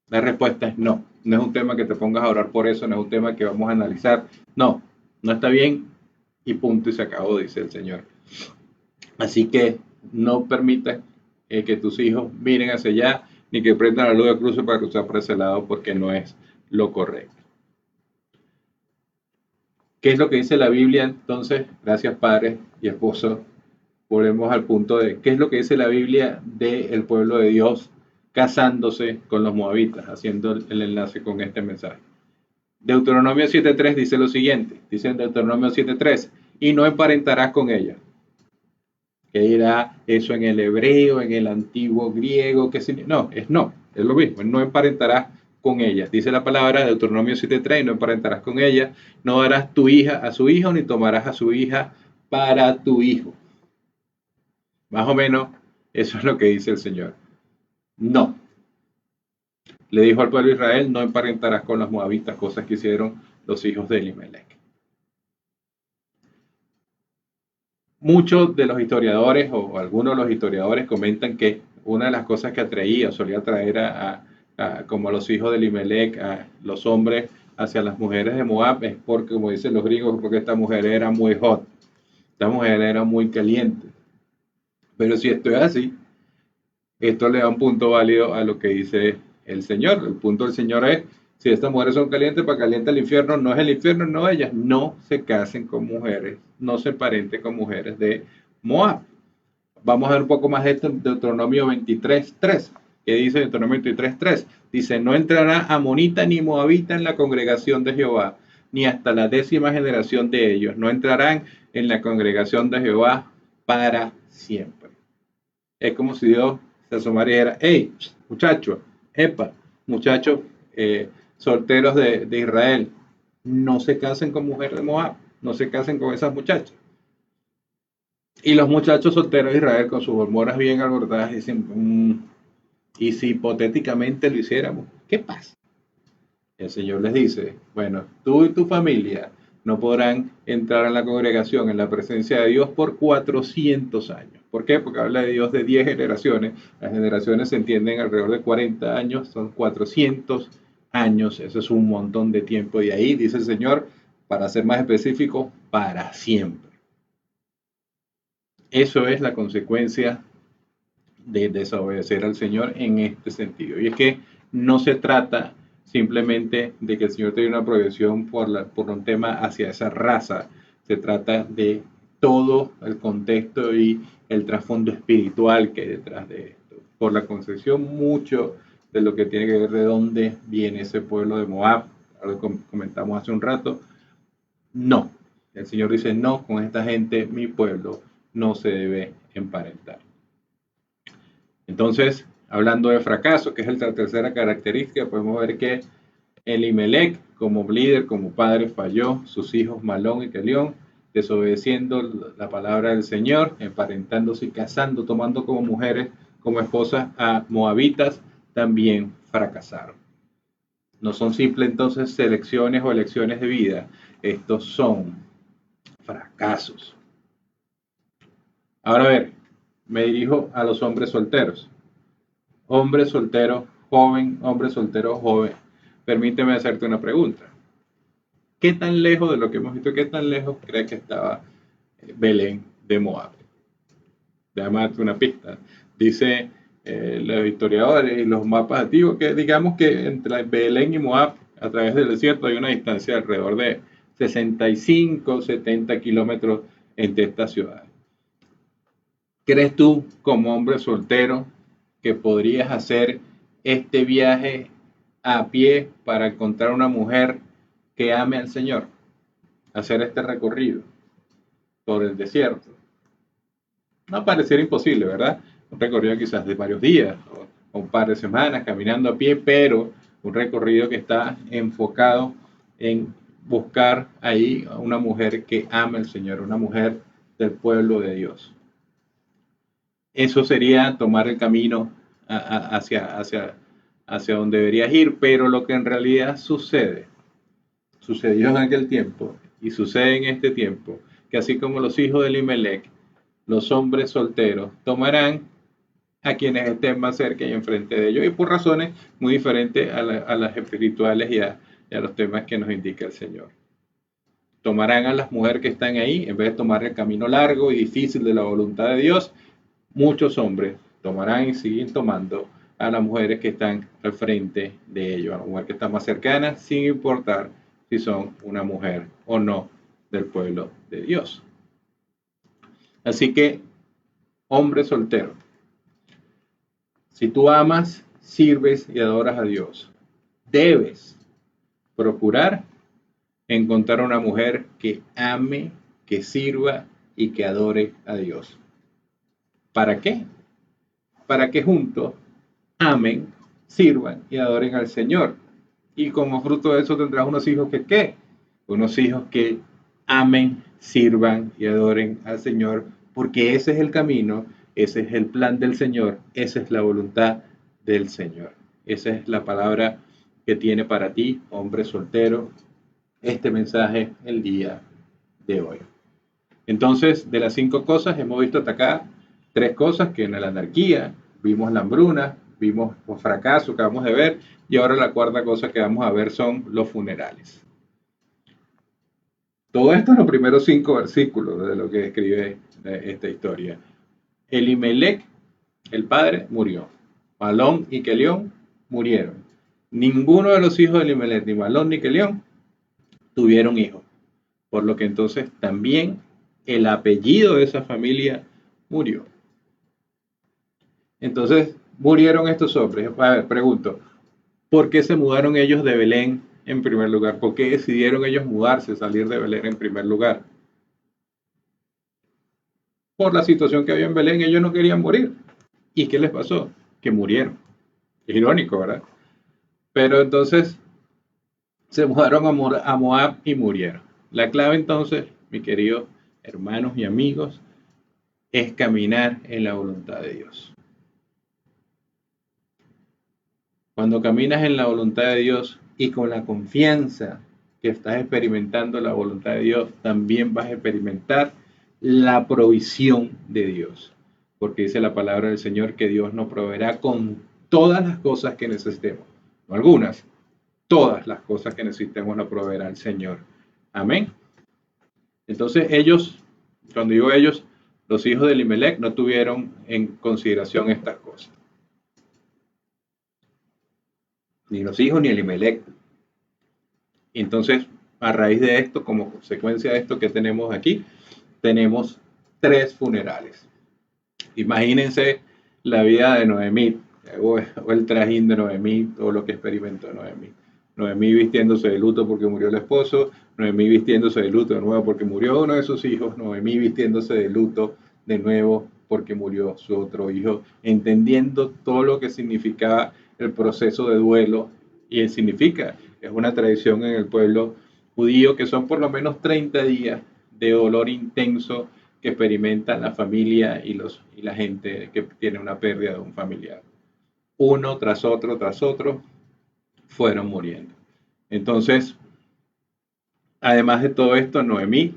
La respuesta es no. No es un tema que te pongas a orar por eso, no es un tema que vamos a analizar. No, no está bien y punto y se acabó, dice el Señor. Así que no permitas que tus hijos miren hacia allá ni que prendan la luz de cruce para cruzar por ese lado porque no es lo correcto. ¿Qué es lo que dice la Biblia? Entonces, gracias padres y esposos. Volvemos al punto de qué es lo que dice la Biblia del pueblo de Dios casándose con los moabitas, haciendo el enlace con este mensaje. Deuteronomio 7.3 dice lo siguiente, dice en Deuteronomio 7.3, y no emparentarás con ella. ¿Qué dirá eso en el hebreo, en el antiguo griego? No, es lo mismo, no emparentarás con ella. Dice la palabra de Deuteronomio 7.3, no emparentarás con ella, no darás tu hija a su hijo, ni tomarás a su hija para tu hijo. Más o menos, eso es lo que dice el Señor. No. Le dijo al pueblo de Israel, no emparentarás con los moabitas, cosas que hicieron los hijos de Elimelech. Muchos de los historiadores o algunos de los historiadores comentan que una de las cosas que atraía, solía atraer como a los hijos de Elimelech, a los hombres hacia las mujeres de Moab, es porque, como dicen los gringos, porque esta mujer era muy hot, esta mujer era muy caliente. Pero si esto es así, esto le da un punto válido a lo que dice el Señor. El punto del Señor es, si estas mujeres son calientes, para caliente el infierno, no es el infierno, no ellas. No se casen con mujeres, no se parenten con mujeres de Moab. Vamos a ver un poco más de esto en Deuteronomio 23.3. ¿Qué dice Deuteronomio 23.3? Dice, no entrará amonita ni moabita en la congregación de Jehová, ni hasta la 10ª generación de ellos. No entrarán en la congregación de Jehová para siempre. Es como si Dios se asomara y dijera, hey, muchachos, muchachos solteros de Israel, no se casen con mujeres de Moab, no se casen con esas muchachas. Y los muchachos solteros de Israel con sus hormonas bien alborotadas dicen, ¿y si hipotéticamente lo hiciéramos? ¿Qué pasa? El Señor les dice, bueno, tú y tu familia no podrán entrar en la congregación, en la presencia de Dios por 400 años. ¿Por qué? Porque habla de Dios de 10 generaciones. Las generaciones se entienden alrededor de 40 años, son 400 años. Eso es un montón de tiempo. Y ahí dice el Señor, para ser más específico, para siempre. Eso es la consecuencia de desobedecer al Señor en este sentido. Y es que no se trata simplemente de que el Señor tenga una prohibición por un tema hacia esa raza. Se trata de todo el contexto y el trasfondo espiritual que hay detrás de esto. Por la concepción, mucho de lo que tiene que ver de dónde viene ese pueblo de Moab, lo comentamos hace un rato, no. El Señor dice, no, con esta gente, mi pueblo, no se debe emparentar. Entonces, hablando de fracaso, que es la tercera característica, podemos ver que Elimelec, como líder, como padre, falló, sus hijos Malón y Kelión, desobedeciendo la palabra del Señor, emparentándose y casando, tomando como mujeres, como esposas a moabitas, también fracasaron. No son simples entonces selecciones o elecciones de vida, estos son fracasos. Ahora a ver, me dirijo a los hombres solteros. Hombre soltero joven, hombre soltero joven. Permíteme hacerte una pregunta. ¿Qué tan lejos de lo que hemos visto, qué tan lejos crees que estaba Belén de Moab? Déjame darte una pista. Dice los historiadores y los mapas antiguos que digamos que entre Belén y Moab, a través del desierto, hay una distancia de alrededor de 65, 70 kilómetros entre estas ciudades. ¿Crees tú, como hombre soltero, que podrías hacer este viaje a pie para encontrar una mujer que ame al Señor? Hacer este recorrido por el desierto. No pareciera imposible, ¿verdad? Un recorrido quizás de varios días o un par de semanas caminando a pie, pero un recorrido que está enfocado en buscar ahí a una mujer que ame al Señor, una mujer del pueblo de Dios. Eso sería tomar el camino hacia donde deberías ir, pero lo que en realidad sucedió en aquel tiempo y sucede en este tiempo, que así como los hijos de Elimelec, los hombres solteros tomarán a quienes estén más cerca y enfrente de ellos, y por razones muy diferentes a las espirituales y a los temas que nos indica el Señor. Tomarán a las mujeres que están ahí, en vez de tomar el camino largo y difícil de la voluntad de Dios. Muchos hombres tomarán y siguen tomando a las mujeres que están al frente de ellos, a la mujer que está más cercana, sin importar si son una mujer o no del pueblo de Dios. Así que, hombre soltero, si tú amas, sirves y adoras a Dios, debes procurar encontrar una mujer que ame, que sirva y que adore a Dios. ¿Para qué? Para que juntos amen, sirvan y adoren al Señor. Y como fruto de eso tendrás unos hijos que ¿qué? Unos hijos que amen, sirvan y adoren al Señor, porque ese es el camino, ese es el plan del Señor, esa es la voluntad del Señor. Esa es la palabra que tiene para ti, hombre soltero, este mensaje el día de hoy. Entonces, de las 5 cosas, hemos visto hasta acá 3 cosas, que en la anarquía, vimos la hambruna, vimos los fracasos que vamos a ver, y ahora la cuarta cosa que vamos a ver son los funerales. Todo esto en los primeros 5 versículos de lo que describe esta historia. Elimelec, el padre, murió. Malón y Kelión murieron. Ninguno de los hijos de Elimelec, ni Malón ni Kelión, tuvieron hijos. Por lo que entonces también el apellido de esa familia murió. Entonces murieron estos hombres. A ver, pregunto, ¿por qué se mudaron ellos de Belén en primer lugar? ¿Por qué decidieron ellos mudarse, salir de Belén en primer lugar? Por la situación que había en Belén, ellos no querían morir. ¿Y qué les pasó? Que murieron. Es irónico, ¿verdad? Pero entonces se mudaron a Moab y murieron. La clave entonces, mis queridos hermanos y amigos, es caminar en la voluntad de Dios. Cuando caminas en la voluntad de Dios y con la confianza que estás experimentando la voluntad de Dios, también vas a experimentar la provisión de Dios. Porque dice la palabra del Señor que Dios nos proveerá con todas las cosas que necesitemos. No algunas, todas las cosas que necesitemos nos proveerá el Señor. Amén. Entonces ellos, cuando digo ellos, los hijos de Elimelec no tuvieron en consideración estas cosas. Ni los hijos ni Elimelec. Entonces, a raíz de esto, como consecuencia de esto que tenemos aquí, tenemos 3 funerales. Imagínense la vida de Noemí, o el trajín de Noemí, o lo que experimentó Noemí. Noemí vistiéndose de luto porque murió el esposo, Noemí vistiéndose de luto de nuevo porque murió uno de sus hijos, Noemí vistiéndose de luto de nuevo porque murió su otro hijo, entendiendo todo lo que significaba el proceso de duelo y significa, es una tradición en el pueblo judío que son por lo menos 30 días de dolor intenso que experimenta la familia y la gente que tiene una pérdida de un familiar. Uno tras otro, fueron muriendo. Entonces, además de todo esto, Noemí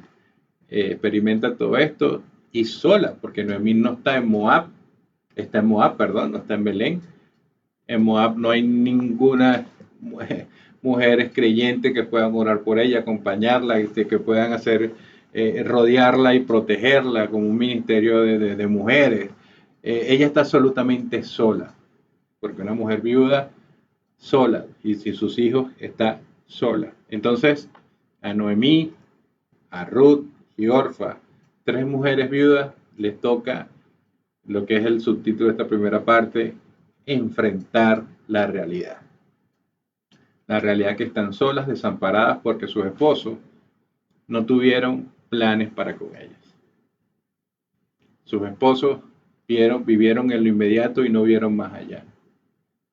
experimenta todo esto y sola, porque Noemí no está en Moab, está en Moab, perdón, no está en Belén. En Moab no hay ninguna mujeres creyentes que puedan orar por ella, acompañarla, que puedan hacer, rodearla y protegerla como un ministerio de mujeres. Ella está absolutamente sola, porque una mujer viuda sola y sin sus hijos está sola. Entonces, a Noemí, a Ruth y Orfa, tres mujeres viudas, les toca lo que es el subtítulo de esta primera parte, enfrentar la realidad. La realidad que están solas, desamparadas, porque sus esposos no tuvieron planes para con ellas. Sus esposos vivieron en lo inmediato y no vieron más allá.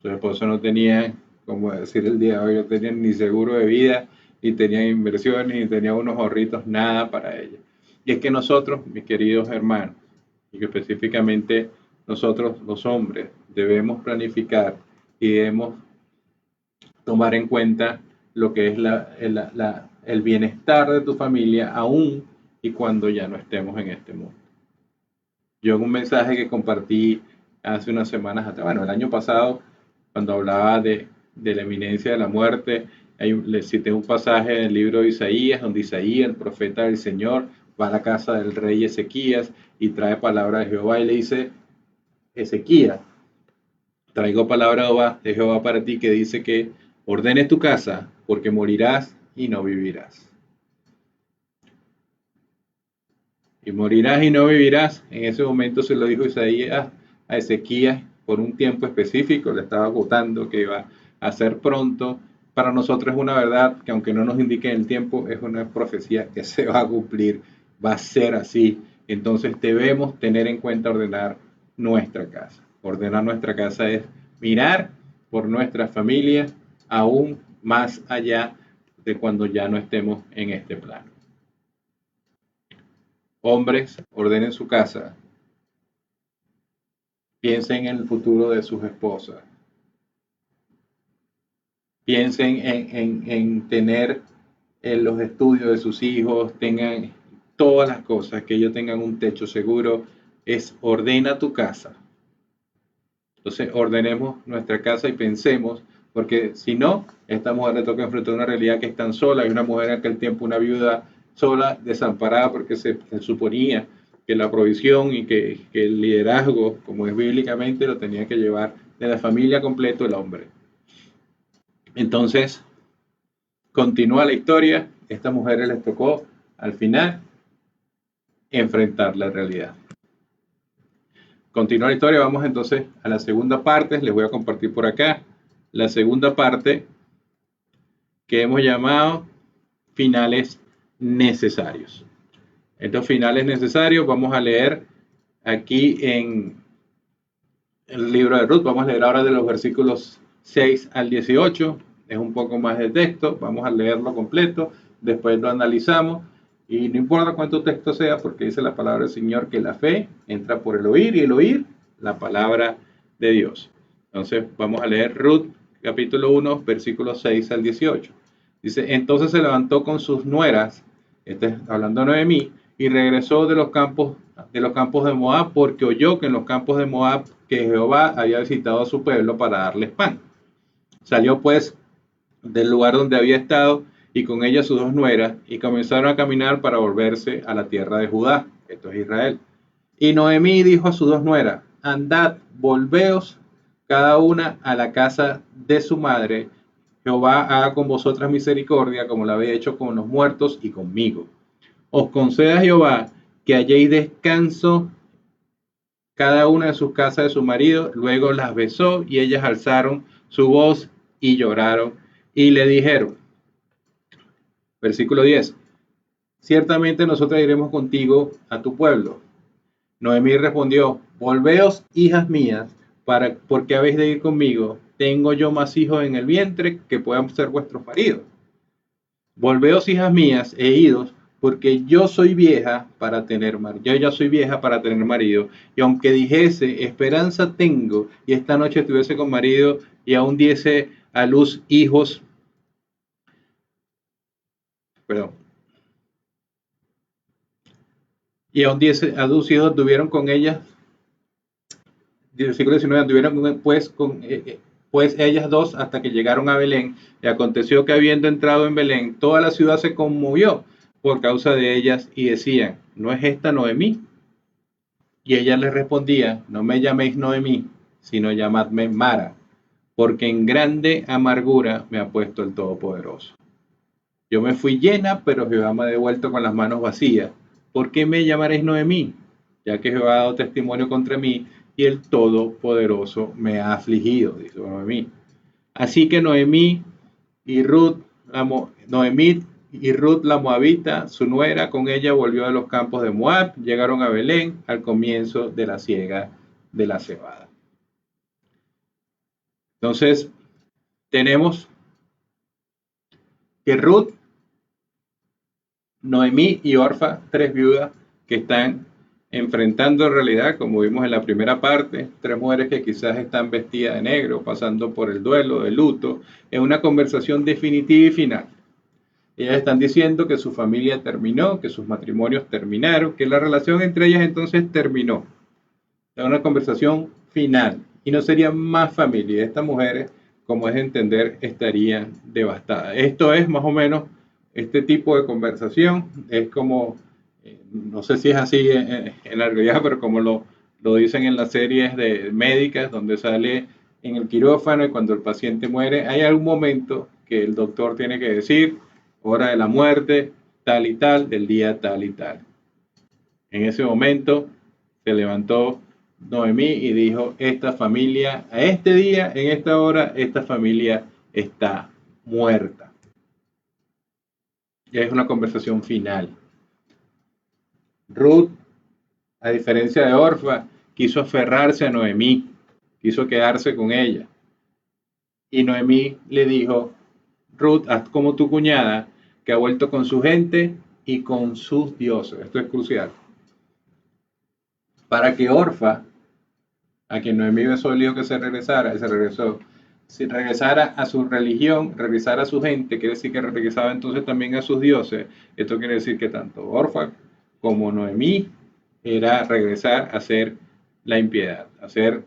Sus esposos no tenían, como decir el día de hoy, no tenían ni seguro de vida, ni tenían inversiones, ni tenían unos ahorritos, nada para ellas. Y es que nosotros, mis queridos hermanos, y que específicamente nosotros los hombres, debemos planificar y debemos tomar en cuenta lo que es el bienestar de tu familia aún y cuando ya no estemos en este mundo. Yo en un mensaje que compartí hace unas semanas atrás, bueno, el año pasado, cuando hablaba de la eminencia de la muerte, le cité un pasaje del libro de Isaías, donde Isaías, el profeta del Señor, va a la casa del rey Ezequías y trae palabra de Jehová y le dice, Ezequías, traigo palabra de Jehová para ti que dice que ordenes tu casa porque morirás y no vivirás. Y morirás y no vivirás. En ese momento se lo dijo Isaías a Ezequías por un tiempo específico, le estaba agotando que iba a ser pronto. Para nosotros es una verdad que aunque no nos indique el tiempo, es una profecía que se va a cumplir, va a ser así. Entonces debemos tener en cuenta ordenar nuestra casa. Ordenar nuestra casa es mirar por nuestra familia aún más allá de cuando ya no estemos en este plano. Hombres, ordenen su casa. Piensen en el futuro de sus esposas. Piensen en tener los estudios de sus hijos, tengan todas las cosas, que ellos tengan un techo seguro. Es ordena tu casa. Entonces ordenemos nuestra casa y pensemos, porque si no, esta mujer le toca enfrentar una realidad que es tan sola. Hay una mujer en aquel tiempo, una viuda sola, desamparada, porque se suponía que la provisión y que el liderazgo, como es bíblicamente, lo tenía que llevar de la familia completo el hombre. Entonces, continúa la historia. A estas mujeres les tocó, al final, enfrentar la realidad. Continúa la historia, vamos entonces a la segunda parte. Les voy a compartir por acá la segunda parte que hemos llamado finales necesarios. Estos finales necesarios vamos a leer aquí en el libro de Ruth. Vamos a leer ahora de los versículos 6 al 18. Es un poco más de texto. Vamos a leerlo completo. Después lo analizamos. Y no importa cuánto texto sea, porque dice la palabra del Señor que la fe entra por el oír y el oír la palabra de Dios. Entonces vamos a leer Ruth capítulo 1, versículos 6 al 18. Dice, entonces se levantó con sus nueras, hablando de Noemí, y regresó de los campos de Moab, porque oyó que en los campos de Moab que Jehová había visitado a su pueblo para darles pan. Salió pues del lugar donde había estado y con ella sus dos nueras, y comenzaron a caminar para volverse a la tierra de Judá, esto es Israel. Y Noemí dijo a sus dos nueras, andad, volveos cada una a la casa de su madre, Jehová haga con vosotras misericordia como la había hecho con los muertos y conmigo. Os conceda Jehová que halléis descanso cada una de sus casas de su marido. Luego las besó y ellas alzaron su voz y lloraron y le dijeron, versículo 10, ciertamente nosotros iremos contigo a tu pueblo. Noemí respondió, volveos, hijas mías, porque habéis de ir conmigo. Tengo yo más hijos en el vientre que puedan ser vuestros maridos. Volveos, hijas mías, e idos, porque yo soy vieja para tener marido. Yo ya soy vieja para tener marido. Y aunque dijese, esperanza tengo, y esta noche estuviese con marido, y aún diese a luz hijos, perdón, y aún diese a luz hijos, tuvieron con ella, versículo 19, anduvieron pues ellas dos hasta que llegaron a Belén, y aconteció que habiendo entrado en Belén, toda la ciudad se conmovió por causa de ellas, y decían, ¿no es esta Noemí? Y ella les respondía, no me llaméis Noemí, sino llamadme Mara, porque en grande amargura me ha puesto el Todopoderoso. Yo me fui llena, pero Jehová me ha devuelto con las manos vacías. ¿Por qué me llamaréis Noemí? Ya que Jehová ha dado testimonio contra mí y el Todopoderoso me ha afligido, dice Noemí. Así que Noemí y Ruth la Moabita, su nuera, con ella volvió a los campos de Moab, llegaron a Belén al comienzo de la siega de la cebada. Entonces, tenemos que Ruth, Noemí y Orfa, tres viudas que están enfrentando en realidad, como vimos en la primera parte, tres mujeres que quizás están vestidas de negro, pasando por el duelo, el luto, en una conversación definitiva y final. Ellas están diciendo que su familia terminó, que sus matrimonios terminaron, que la relación entre ellas entonces terminó. Es una conversación final y no sería más familia. Estas mujeres, como es de entender, estarían devastadas. Esto es más o menos este tipo de conversación. Es como, no sé si es así en la realidad, pero como lo dicen en las series de médicas, donde sale en el quirófano y cuando el paciente muere, hay algún momento que el doctor tiene que decir, hora de la muerte, tal y tal, del día tal y tal. En ese momento se levantó Noemí y dijo, esta familia, a este día, en esta hora, esta familia está muerta. Ya es una conversación final. Ruth, a diferencia de Orfa, quiso aferrarse a Noemí, quiso quedarse con ella. Y Noemí le dijo, Ruth, haz como tu cuñada, que ha vuelto con su gente y con sus dioses. Esto es crucial. Para que Orfa, a quien Noemí besó el hijo que se regresara, él se regresó. Si regresara a su religión, regresara a su gente, quiere decir que regresaba entonces también a sus dioses. Esto quiere decir que tanto Orfa como Noemí era regresar a hacer la impiedad, hacer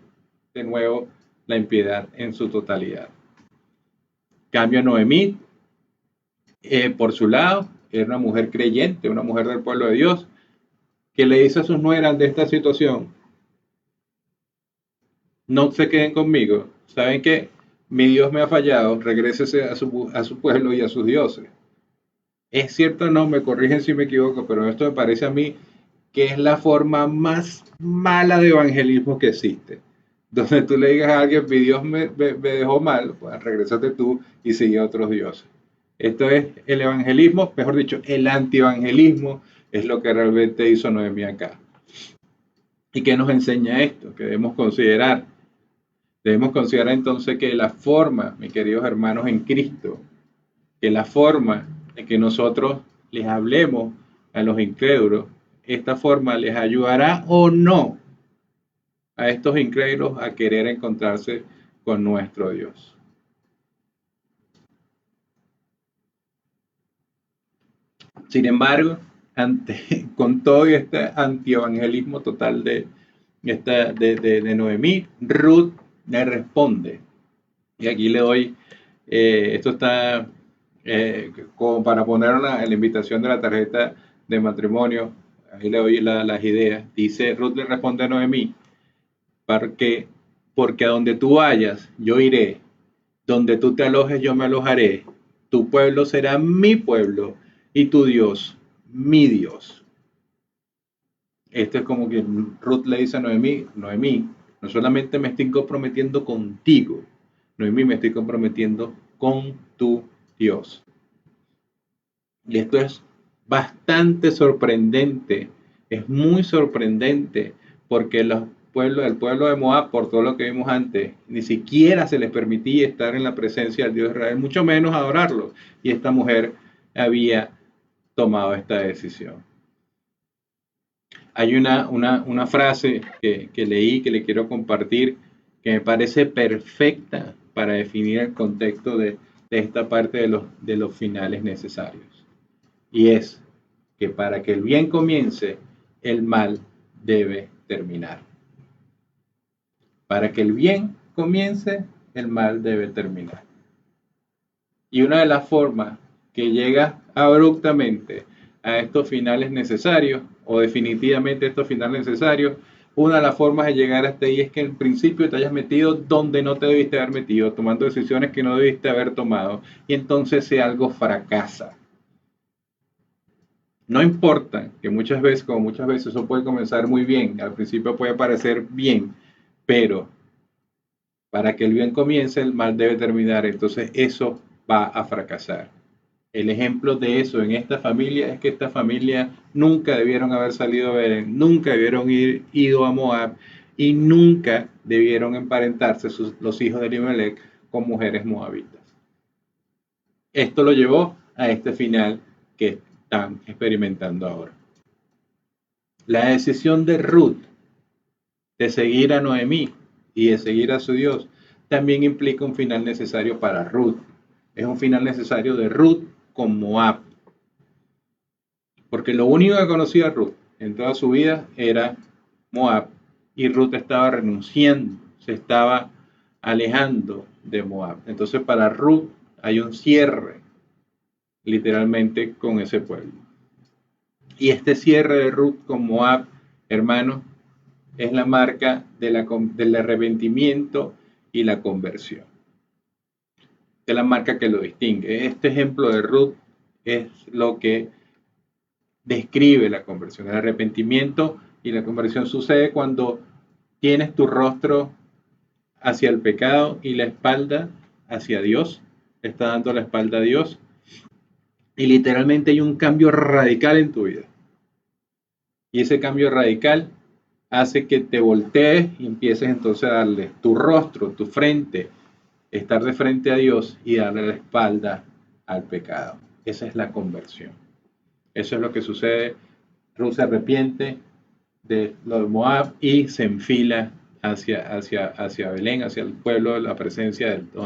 de nuevo la impiedad en su totalidad. Cambio Noemí, por su lado, era una mujer creyente, una mujer del pueblo de Dios, que le dice a sus nueras de esta situación, no se queden conmigo, saben que mi Dios me ha fallado, regrésese a su pueblo y a sus dioses. Es cierto, no, me corrigen si me equivoco, pero esto me parece a mí que es la forma más mala de evangelismo que existe. Donde tú le digas a alguien, mi Dios me dejó mal, pues regrésate tú y sigue a otros dioses. Esto es el evangelismo, mejor dicho, el antievangelismo es lo que realmente hizo Noemí acá. ¿Y qué nos enseña esto? Que debemos considerar. Debemos considerar entonces que la forma, mis queridos hermanos en Cristo, que la forma en que nosotros les hablemos a los incrédulos, esta forma les ayudará o no a estos incrédulos a querer encontrarse con nuestro Dios. Sin embargo, con todo este antievangelismo total de Noemí, Ruth le responde. Y aquí le doy, esto está como para poner en la invitación de la tarjeta de matrimonio, ahí le doy las ideas. Dice, Ruth le responde a Noemí, porque a donde tú vayas, yo iré, donde tú te alojes, yo me alojaré, tu pueblo será mi pueblo y tu Dios, mi Dios. Esto es como que Ruth le dice a Noemí, Noemí, no solamente me estoy comprometiendo contigo, Noemí, me estoy comprometiendo con tu Dios. Y esto es bastante sorprendente Es muy sorprendente porque el pueblo de Moab, por todo lo que vimos antes, ni siquiera se les permitía estar en la presencia del Dios de Israel, mucho menos adorarlo. Y esta mujer había tomado esta decisión. Hay una frase que leí, que le quiero compartir, que me parece perfecta para definir el contexto de esta parte de los finales necesarios. Y es que para que el bien comience, el mal debe terminar. Para que el bien comience, el mal debe terminar. Y una de las formas que llega abruptamente a estos finales necesarios, o definitivamente estos finales necesarios, una de las formas de llegar hasta ahí es que en principio te hayas metido donde no te debiste haber metido, tomando decisiones que no debiste haber tomado, y entonces si algo fracasa. No importa que muchas veces, como muchas veces, eso puede comenzar muy bien, al principio puede parecer bien, pero para que el bien comience, el mal debe terminar, entonces eso va a fracasar. El ejemplo de eso en esta familia es que esta familia nunca debieron haber salido a Belén, nunca debieron ido a Moab y nunca debieron emparentarse los hijos de Elimelech con mujeres moabitas. Esto lo llevó a este final que están experimentando ahora. La decisión de Ruth de seguir a Noemí y de seguir a su Dios también implica un final necesario para Ruth. Es un final necesario de Ruth con Moab. Porque lo único que conocía Ruth en toda su vida era Moab. Y Ruth estaba renunciando, se estaba alejando de Moab. Entonces para Ruth hay un cierre literalmente con ese pueblo. Y este cierre de Ruth con Moab, hermano, es la marca del arrepentimiento y la conversión. Es la marca que lo distingue. Este ejemplo de Ruth es lo que describe la conversión. El arrepentimiento y la conversión sucede cuando tienes tu rostro hacia el pecado y la espalda hacia Dios. Está dando la espalda a Dios. Y literalmente hay un cambio radical en tu vida. Y ese cambio radical hace que te voltees y empieces entonces a darle tu rostro, tu frente, estar de frente a Dios y darle la espalda al pecado. Esa es la conversión. Eso es lo que sucede. Ruth se arrepiente de lo de Moab y se enfila hacia Belén, hacia el pueblo, donde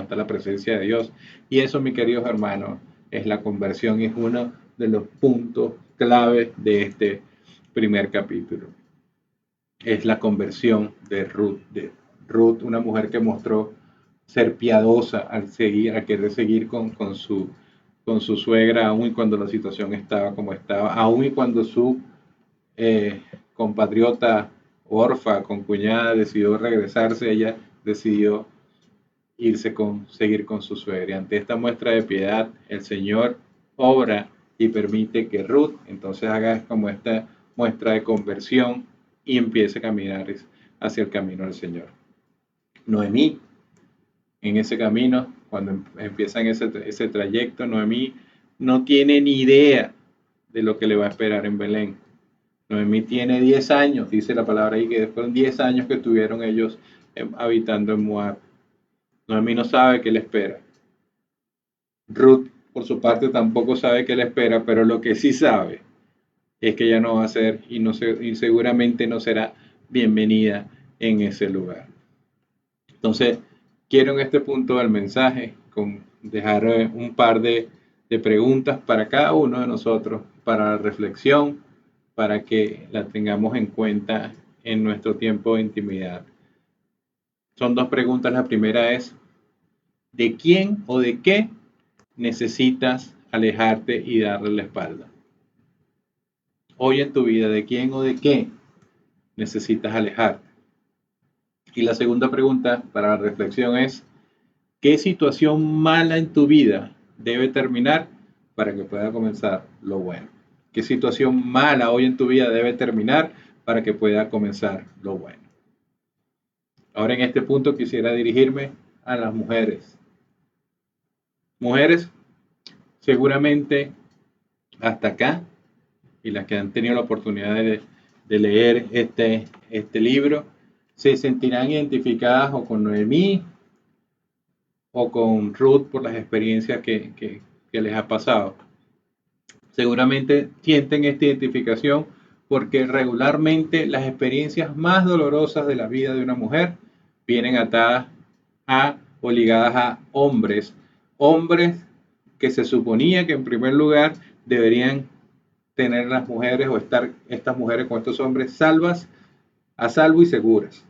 está la presencia de Dios. Y eso, mis queridos hermanos, es la conversión y es uno de los puntos clave de este primer capítulo. Es la conversión de Ruth, una mujer que mostró ser piadosa al querer seguir con su suegra, aun y cuando la situación estaba como estaba, aun y cuando su compatriota orfa, con cuñada, decidió regresarse, ella decidió seguir con su suegra. Ante esta muestra de piedad, el Señor obra y permite que Ruth entonces haga como esta muestra de conversión y empiece a caminar hacia el camino del Señor. Noemí, en ese camino, cuando empiezan ese trayecto, Noemí no tiene ni idea de lo que le va a esperar en Belén. Noemí tiene 10 años, dice la palabra ahí, que fueron 10 años que estuvieron ellos habitando en Moab. Noemí no sabe qué le espera. Ruth, por su parte, tampoco sabe qué le espera, pero lo que sí sabe es que ella no va a ser y seguramente no será bienvenida en ese lugar. Entonces, quiero en este punto del mensaje dejar un par de preguntas para cada uno de nosotros, para la reflexión, para que la tengamos en cuenta en nuestro tiempo de intimidad. Son dos preguntas. La primera es, ¿de quién o de qué necesitas alejarte y darle la espalda? Hoy en tu vida, ¿de quién o de qué necesitas alejarte? Y la segunda pregunta para la reflexión es, ¿qué situación mala en tu vida debe terminar para que pueda comenzar lo bueno? ¿Qué situación mala hoy en tu vida debe terminar para que pueda comenzar lo bueno? Ahora en este punto quisiera dirigirme a las mujeres. Mujeres, seguramente hasta acá, y las que han tenido la oportunidad de leer este libro se sentirán identificadas o con Noemí o con Ruth por las experiencias que les ha pasado. Seguramente sienten esta identificación porque regularmente las experiencias más dolorosas de la vida de una mujer vienen atadas a o ligadas a hombres que se suponía que en primer lugar deberían tener las mujeres o estar estas mujeres con estos hombres a salvo y seguras.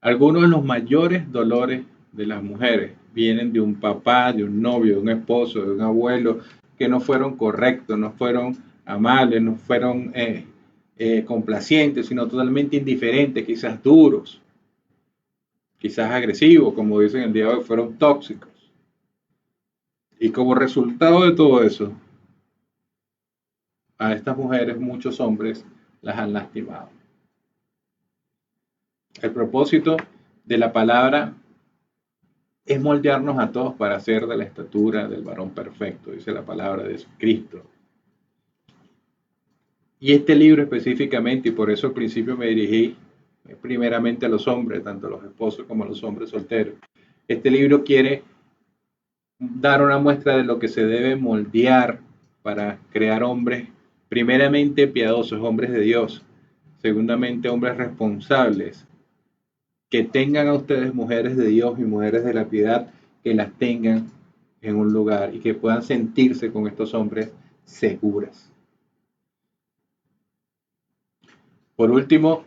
Algunos de los mayores dolores de las mujeres vienen de un papá, de un novio, de un esposo, de un abuelo, que no fueron correctos, no fueron amables, no fueron complacientes, sino totalmente indiferentes, quizás duros, quizás agresivos, como dicen el día de hoy, fueron tóxicos. Y como resultado de todo eso, a estas mujeres muchos hombres las han lastimado. El propósito de la palabra es moldearnos a todos para ser de la estatura del varón perfecto, dice la palabra de Cristo. Y este libro específicamente, y por eso al principio me dirigí primeramente a los hombres, tanto a los esposos como a los hombres solteros. Este libro quiere dar una muestra de lo que se debe moldear para crear hombres, primeramente piadosos, hombres de Dios, segundamente hombres responsables, que tengan a ustedes mujeres de Dios y mujeres de la piedad, que las tengan en un lugar y que puedan sentirse con estos hombres seguras. Por último,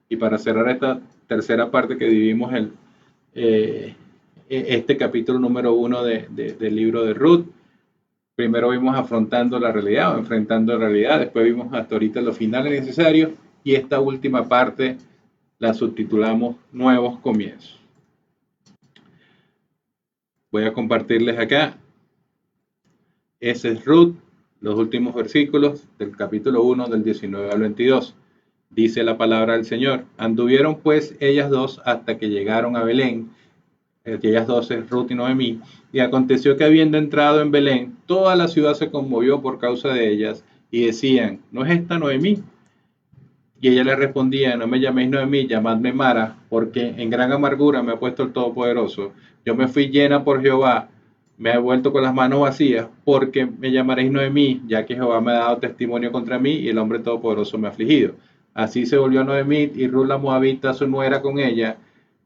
y para cerrar esta tercera parte que dividimos este capítulo número 1 del libro de Ruth, primero vimos afrontando la realidad o enfrentando la realidad, después vimos hasta ahorita los finales necesarios y esta última parte la subtitulamos Nuevos Comienzos. Voy a compartirles acá. Ese es Ruth, los últimos versículos del capítulo 1 del 19 al 22. Dice la palabra del Señor. Anduvieron pues ellas dos hasta que llegaron a Belén. Ellas dos es Ruth y Noemí. Y aconteció que habiendo entrado en Belén, toda la ciudad se conmovió por causa de ellas y decían, ¿no es esta Noemí? Y ella le respondía, no me llaméis Noemí, llamadme Mara, porque en gran amargura me ha puesto el Todopoderoso. Yo me fui llena por Jehová, me he vuelto con las manos vacías, porque me llamaréis Noemí, ya que Jehová me ha dado testimonio contra mí y el hombre Todopoderoso me ha afligido. Así se volvió Noemí y Ruth la Moabita, su nuera, con ella.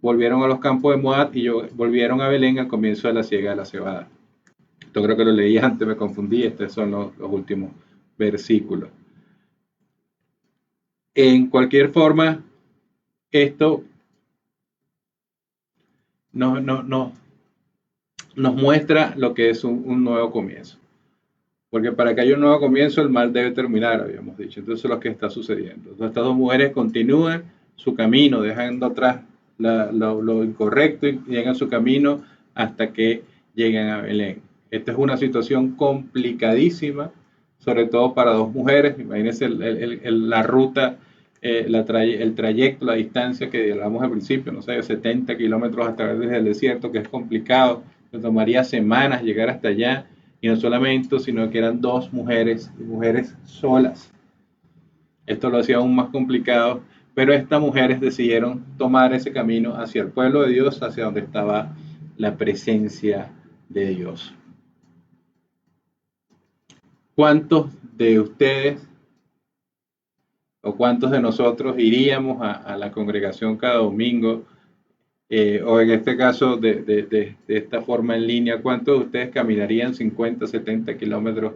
Volvieron a los campos de Moab y volvieron a Belén al comienzo de la siega de la cebada. Esto creo que lo leí antes, me confundí, estos son los últimos versículos. En cualquier forma, esto nos muestra lo que es un nuevo comienzo. Porque para que haya un nuevo comienzo, el mal debe terminar, habíamos dicho. Entonces, es lo que está sucediendo. Entonces, estas dos mujeres continúan su camino, dejando atrás lo incorrecto y llegan su camino hasta que llegan a Belén. Esta es una situación complicadísima, sobre todo para dos mujeres. Imagínense la ruta, el trayecto, la distancia que hablamos al principio, no sé, 70 kilómetros a través del desierto, que es complicado. Les tomaría semanas llegar hasta allá. Y no solamente esto, sino que eran dos mujeres, mujeres solas. Esto lo hacía aún más complicado, pero estas mujeres decidieron tomar ese camino hacia el pueblo de Dios, hacia donde estaba la presencia de Dios. ¿Cuántos de ustedes o cuántos de nosotros iríamos a la congregación cada domingo? O en este caso, de esta forma en línea, ¿cuántos de ustedes caminarían 50, 70 kilómetros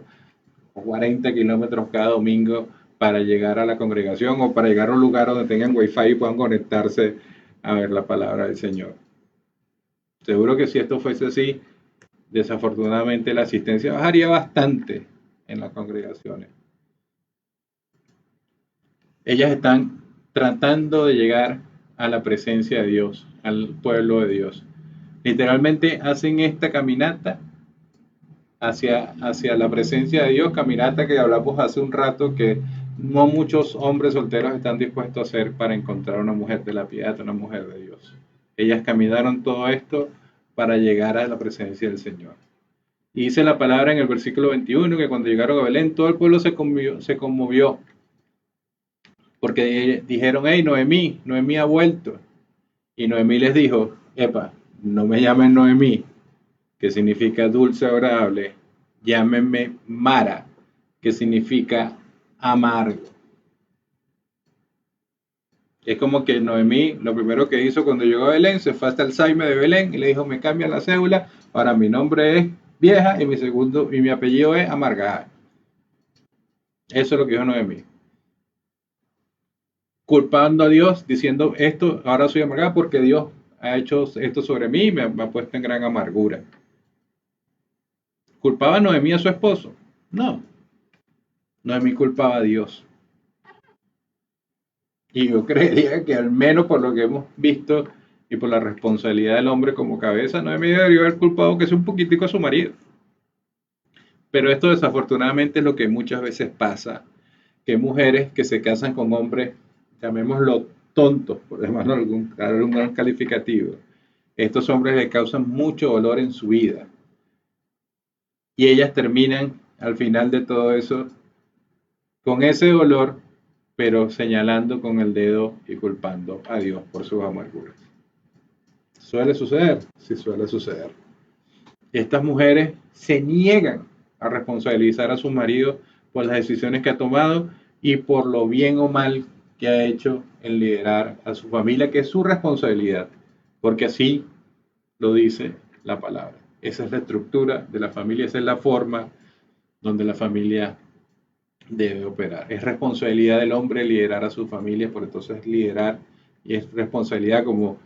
o 40 kilómetros cada domingo para llegar a la congregación o para llegar a un lugar donde tengan wifi y puedan conectarse a ver la palabra del Señor? Seguro que si esto fuese así, desafortunadamente la asistencia bajaría bastante en las congregaciones. Ellas están tratando de llegar a la presencia de Dios, al pueblo de Dios. Literalmente hacen esta caminata hacia la presencia de Dios, caminata que hablamos hace un rato que no muchos hombres solteros están dispuestos a hacer para encontrar una mujer de la piedad, una mujer de Dios. Ellas caminaron todo esto para llegar a la presencia del Señor. Y dice la palabra en el versículo 21 que cuando llegaron a Belén, todo el pueblo se conmovió porque dijeron, hey, Noemí, Noemí ha vuelto. Y Noemí les dijo, epa, no me llamen Noemí, que significa dulce, agradable, llámenme Mara, que significa amargo. Es como que Noemí lo primero que hizo cuando llegó a Belén, se fue hasta el Saime de Belén y le dijo, me cambian la cédula, ahora mi nombre es Vieja y mi apellido es Amargada. Eso es lo que dijo Noemí. Culpando a Dios, diciendo esto, ahora soy amargada porque Dios ha hecho esto sobre mí y me ha puesto en gran amargura. ¿Culpaba a Noemí a su esposo? No, Noemí culpaba a Dios. Y yo creería que al menos por lo que hemos visto y por la responsabilidad del hombre como cabeza, Noemí debería haber culpado que sea un poquitico a su marido. Pero esto desafortunadamente es lo que muchas veces pasa, que mujeres que se casan con hombres, llamémoslo tontos, por llamarlo algún calificativo, estos hombres le causan mucho dolor en su vida. Y ellas terminan al final de todo eso con ese dolor, pero señalando con el dedo y culpando a Dios por sus amarguras. ¿Suele suceder? Sí, suele suceder. Estas mujeres se niegan a responsabilizar a su marido por las decisiones que ha tomado y por lo bien o mal que ha hecho en liderar a su familia, que es su responsabilidad, porque así lo dice la palabra. Esa es la estructura de la familia, esa es la forma donde la familia debe operar. Es responsabilidad del hombre liderar a su familia, por entonces liderar, y es responsabilidad, como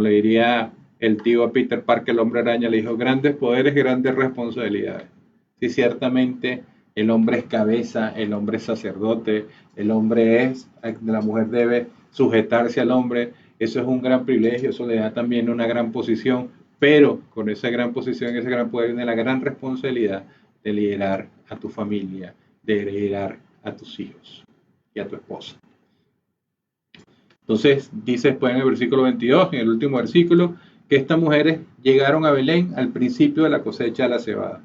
le diría el tío a Peter Parker, el hombre araña, le dijo, grandes poderes, grandes responsabilidades. Sí, ciertamente el hombre es cabeza, el hombre es sacerdote, el hombre es, la mujer debe sujetarse al hombre, eso es un gran privilegio, eso le da también una gran posición, pero con esa gran posición, ese gran poder viene la gran responsabilidad de liderar a tu familia, de liderar a tus hijos y a tu esposa. Entonces dice después en el versículo 22, en el último versículo, que estas mujeres llegaron a Belén al principio de la cosecha de la cebada.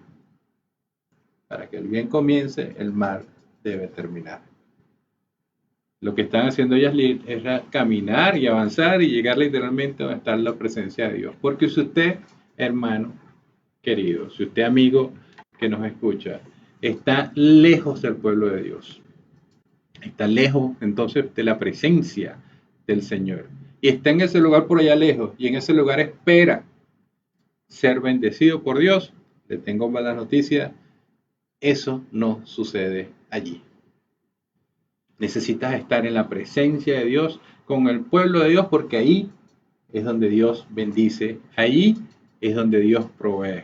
Para que el bien comience, el mal debe terminar. Lo que están haciendo ellas es caminar y avanzar y llegar literalmente a donde está la presencia de Dios. Porque si usted, hermano querido, si usted, amigo que nos escucha, está lejos del pueblo de Dios, está lejos entonces de la presencia del Señor, y está en ese lugar por allá lejos, y en ese lugar espera ser bendecido por Dios, le tengo malas noticias, eso no sucede allí. Necesitas estar en la presencia de Dios, con el pueblo de Dios, porque ahí es donde Dios bendice, ahí es donde Dios provee.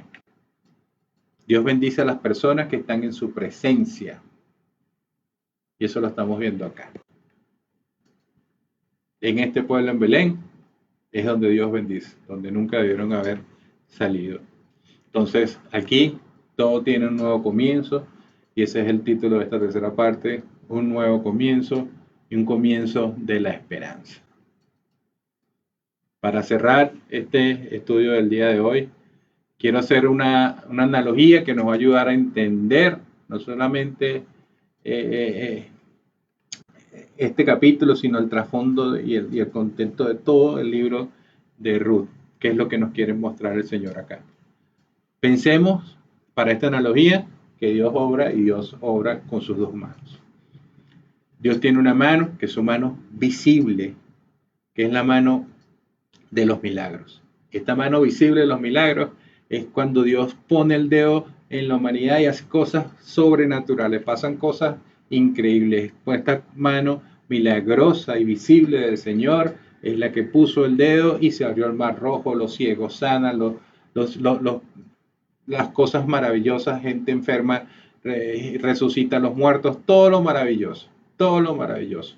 Dios bendice a las personas que están en su presencia. Y eso lo estamos viendo acá. En este pueblo en Belén es donde Dios bendice, donde nunca debieron haber salido. Entonces, aquí todo tiene un nuevo comienzo y ese es el título de esta tercera parte, un nuevo comienzo y un comienzo de la esperanza. Para cerrar este estudio del día de hoy, quiero hacer una analogía que nos va a ayudar a entender no solamente este capítulo, sino el trasfondo y el contexto de todo el libro de Ruth, que es lo que nos quiere mostrar el Señor acá. Pensemos, para esta analogía, que Dios obra y Dios obra con sus dos manos. Dios tiene una mano, que es su mano visible, que es la mano de los milagros. Esta mano visible de los milagros es cuando Dios pone el dedo en la humanidad y hace cosas sobrenaturales, pasan cosas increíbles. Con esta mano milagrosa y visible del Señor es la que puso el dedo y se abrió el mar rojo, los ciegos sanan, las cosas maravillosas, gente enferma resucita a los muertos, todo lo maravilloso, todo lo maravilloso,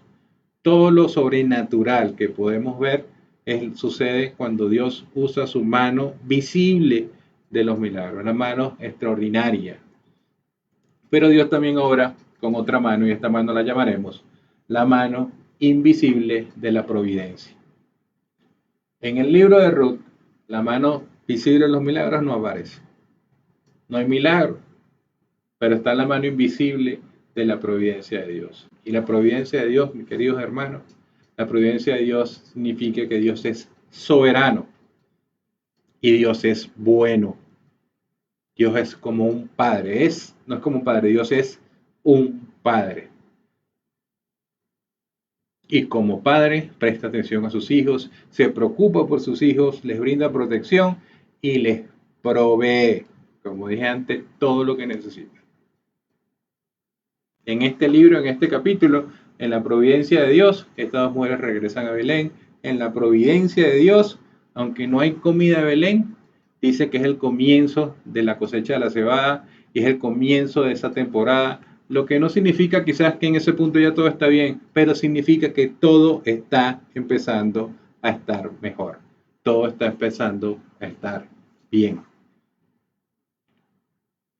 todo lo sobrenatural que podemos ver sucede cuando Dios usa su mano visible de los milagros, una mano extraordinaria. Pero Dios también obra con otra mano, y esta mano la llamaremos la mano invisible de la providencia. En el libro de Ruth, la mano visible de los milagros no aparece. no hay milagro, pero está la mano invisible de la providencia de Dios. Y la providencia de Dios, mis queridos hermanos, la providencia de Dios significa que Dios es soberano y Dios es bueno. Dios es como un padre, no es como un padre, Dios es un padre. Y como padre, presta atención a sus hijos, se preocupa por sus hijos, les brinda protección y les provee, como dije antes, todo lo que necesitan. En este libro, en este capítulo, en la providencia de Dios, estas dos mujeres regresan a Belén. En la providencia de Dios, aunque no hay comida de Belén, dice que es el comienzo de la cosecha de la cebada y es el comienzo de esa temporada, lo que no significa quizás que en ese punto ya todo está bien, pero significa que todo está empezando a estar mejor. Todo está empezando a estar bien.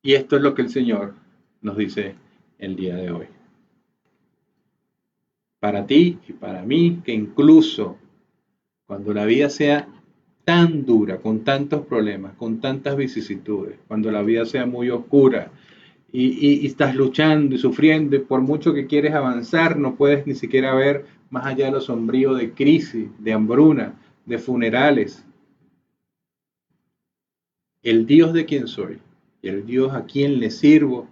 Y esto es lo que el Señor nos dice el día de hoy. Para ti y para mí, que incluso cuando la vida sea tan dura, con tantos problemas, con tantas vicisitudes, cuando la vida sea muy oscura y estás luchando y sufriendo, y por mucho que quieres avanzar, no puedes ni siquiera ver más allá de lo sombrío de crisis, de hambruna, de funerales. El Dios de quien soy y el Dios a quien le sirvo,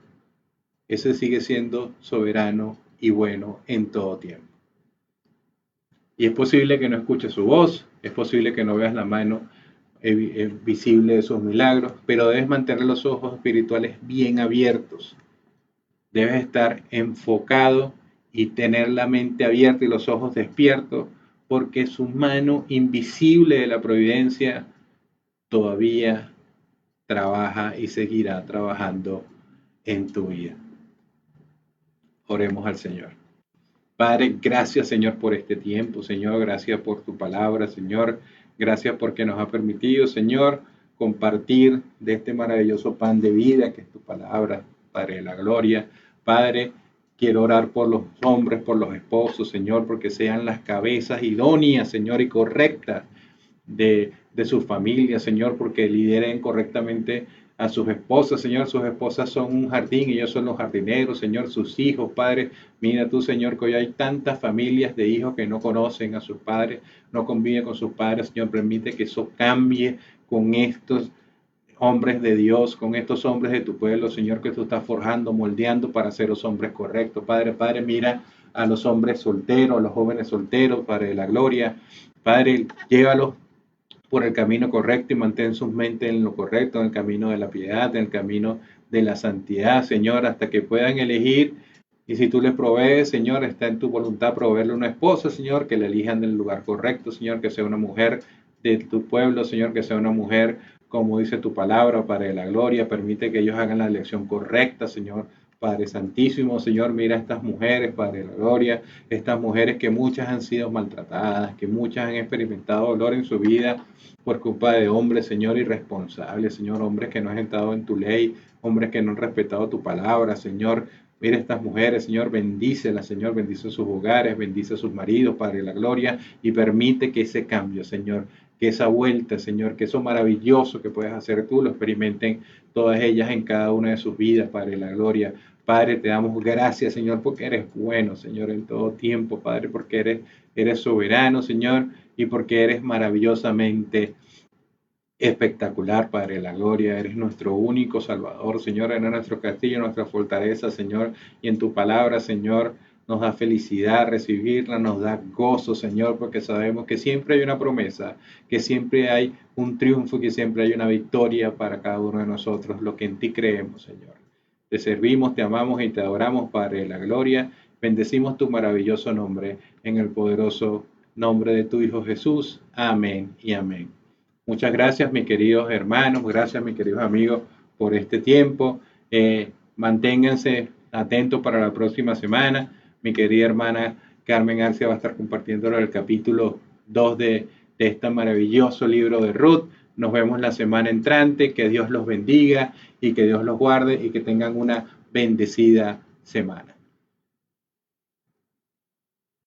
ese sigue siendo soberano y bueno en todo tiempo. Y es posible que no escuches su voz, es posible que no veas la mano visible de sus milagros, pero debes mantener los ojos espirituales bien abiertos. Debes estar enfocado y tener la mente abierta y los ojos despiertos, porque su mano invisible de la providencia todavía trabaja y seguirá trabajando en tu vida. Oremos al Señor. Padre, gracias Señor por este tiempo, Señor, gracias por tu palabra, Señor, gracias porque nos ha permitido, Señor, compartir de este maravilloso pan de vida que es tu palabra, Padre de la gloria. Padre, quiero orar por los hombres, por los esposos, Señor, porque sean las cabezas idóneas, Señor, y correctas de sus familias, Señor, porque lideren correctamente a sus esposas, Señor. Sus esposas son un jardín, ellos son los jardineros, Señor, sus hijos, Padre. Mira tú, Señor, que hoy hay tantas familias de hijos que no conocen a sus padres, no conviven con sus padres, Señor. Permite que eso cambie con estos hombres de Dios, con estos hombres de tu pueblo, Señor, que tú estás forjando, moldeando para ser los hombres correctos. Padre, Padre, mira a los hombres solteros, a los jóvenes solteros, Padre de la gloria. Padre, llévalos por el camino correcto y mantén sus mentes en lo correcto, en el camino de la piedad, en el camino de la santidad, Señor, hasta que puedan elegir. Y si tú les provees, Señor, está en tu voluntad proveerle una esposa, Señor, que le elijan del lugar correcto, Señor, que sea una mujer de tu pueblo, Señor, que sea una mujer, como dice tu palabra, Padre de la gloria. Permite que ellos hagan la elección correcta, Señor. Padre Santísimo, Señor, mira a estas mujeres, Padre de la gloria, estas mujeres que muchas han sido maltratadas, que muchas han experimentado dolor en su vida por culpa de hombres, Señor, irresponsables, Señor, hombres que no han entrado en tu ley, hombres que no han respetado tu palabra, Señor. Mira a estas mujeres, Señor, bendícelas, Señor, bendice sus hogares, bendice a sus maridos, Padre de la gloria, y permite que ese cambio, Señor, que esa vuelta, Señor, que eso maravilloso que puedes hacer tú, lo experimenten todas ellas en cada una de sus vidas, Padre de la gloria. Padre, te damos gracias, Señor, porque eres bueno, Señor, en todo tiempo, Padre, porque eres soberano, Señor, y porque eres maravillosamente espectacular, Padre de la gloria. Eres nuestro único Salvador, Señor, eres nuestro castillo, nuestra fortaleza, Señor, y en tu palabra, Señor, nos da felicidad recibirla, nos da gozo, Señor, porque sabemos que siempre hay una promesa, que siempre hay un triunfo, que siempre hay una victoria para cada uno de nosotros, lo que en ti creemos, Señor. Te servimos, te amamos y te adoramos, Padre de la gloria. Bendecimos tu maravilloso nombre en el poderoso nombre de tu Hijo Jesús. Amén y amén. Muchas gracias, mis queridos hermanos, gracias, mis queridos amigos, por este tiempo. Manténganse atentos para la próxima semana. Mi querida hermana Carmen Arcia va a estar compartiendo el capítulo 2 de este maravilloso libro de Ruth. Nos vemos la semana entrante. Que Dios los bendiga y que Dios los guarde y que tengan una bendecida semana.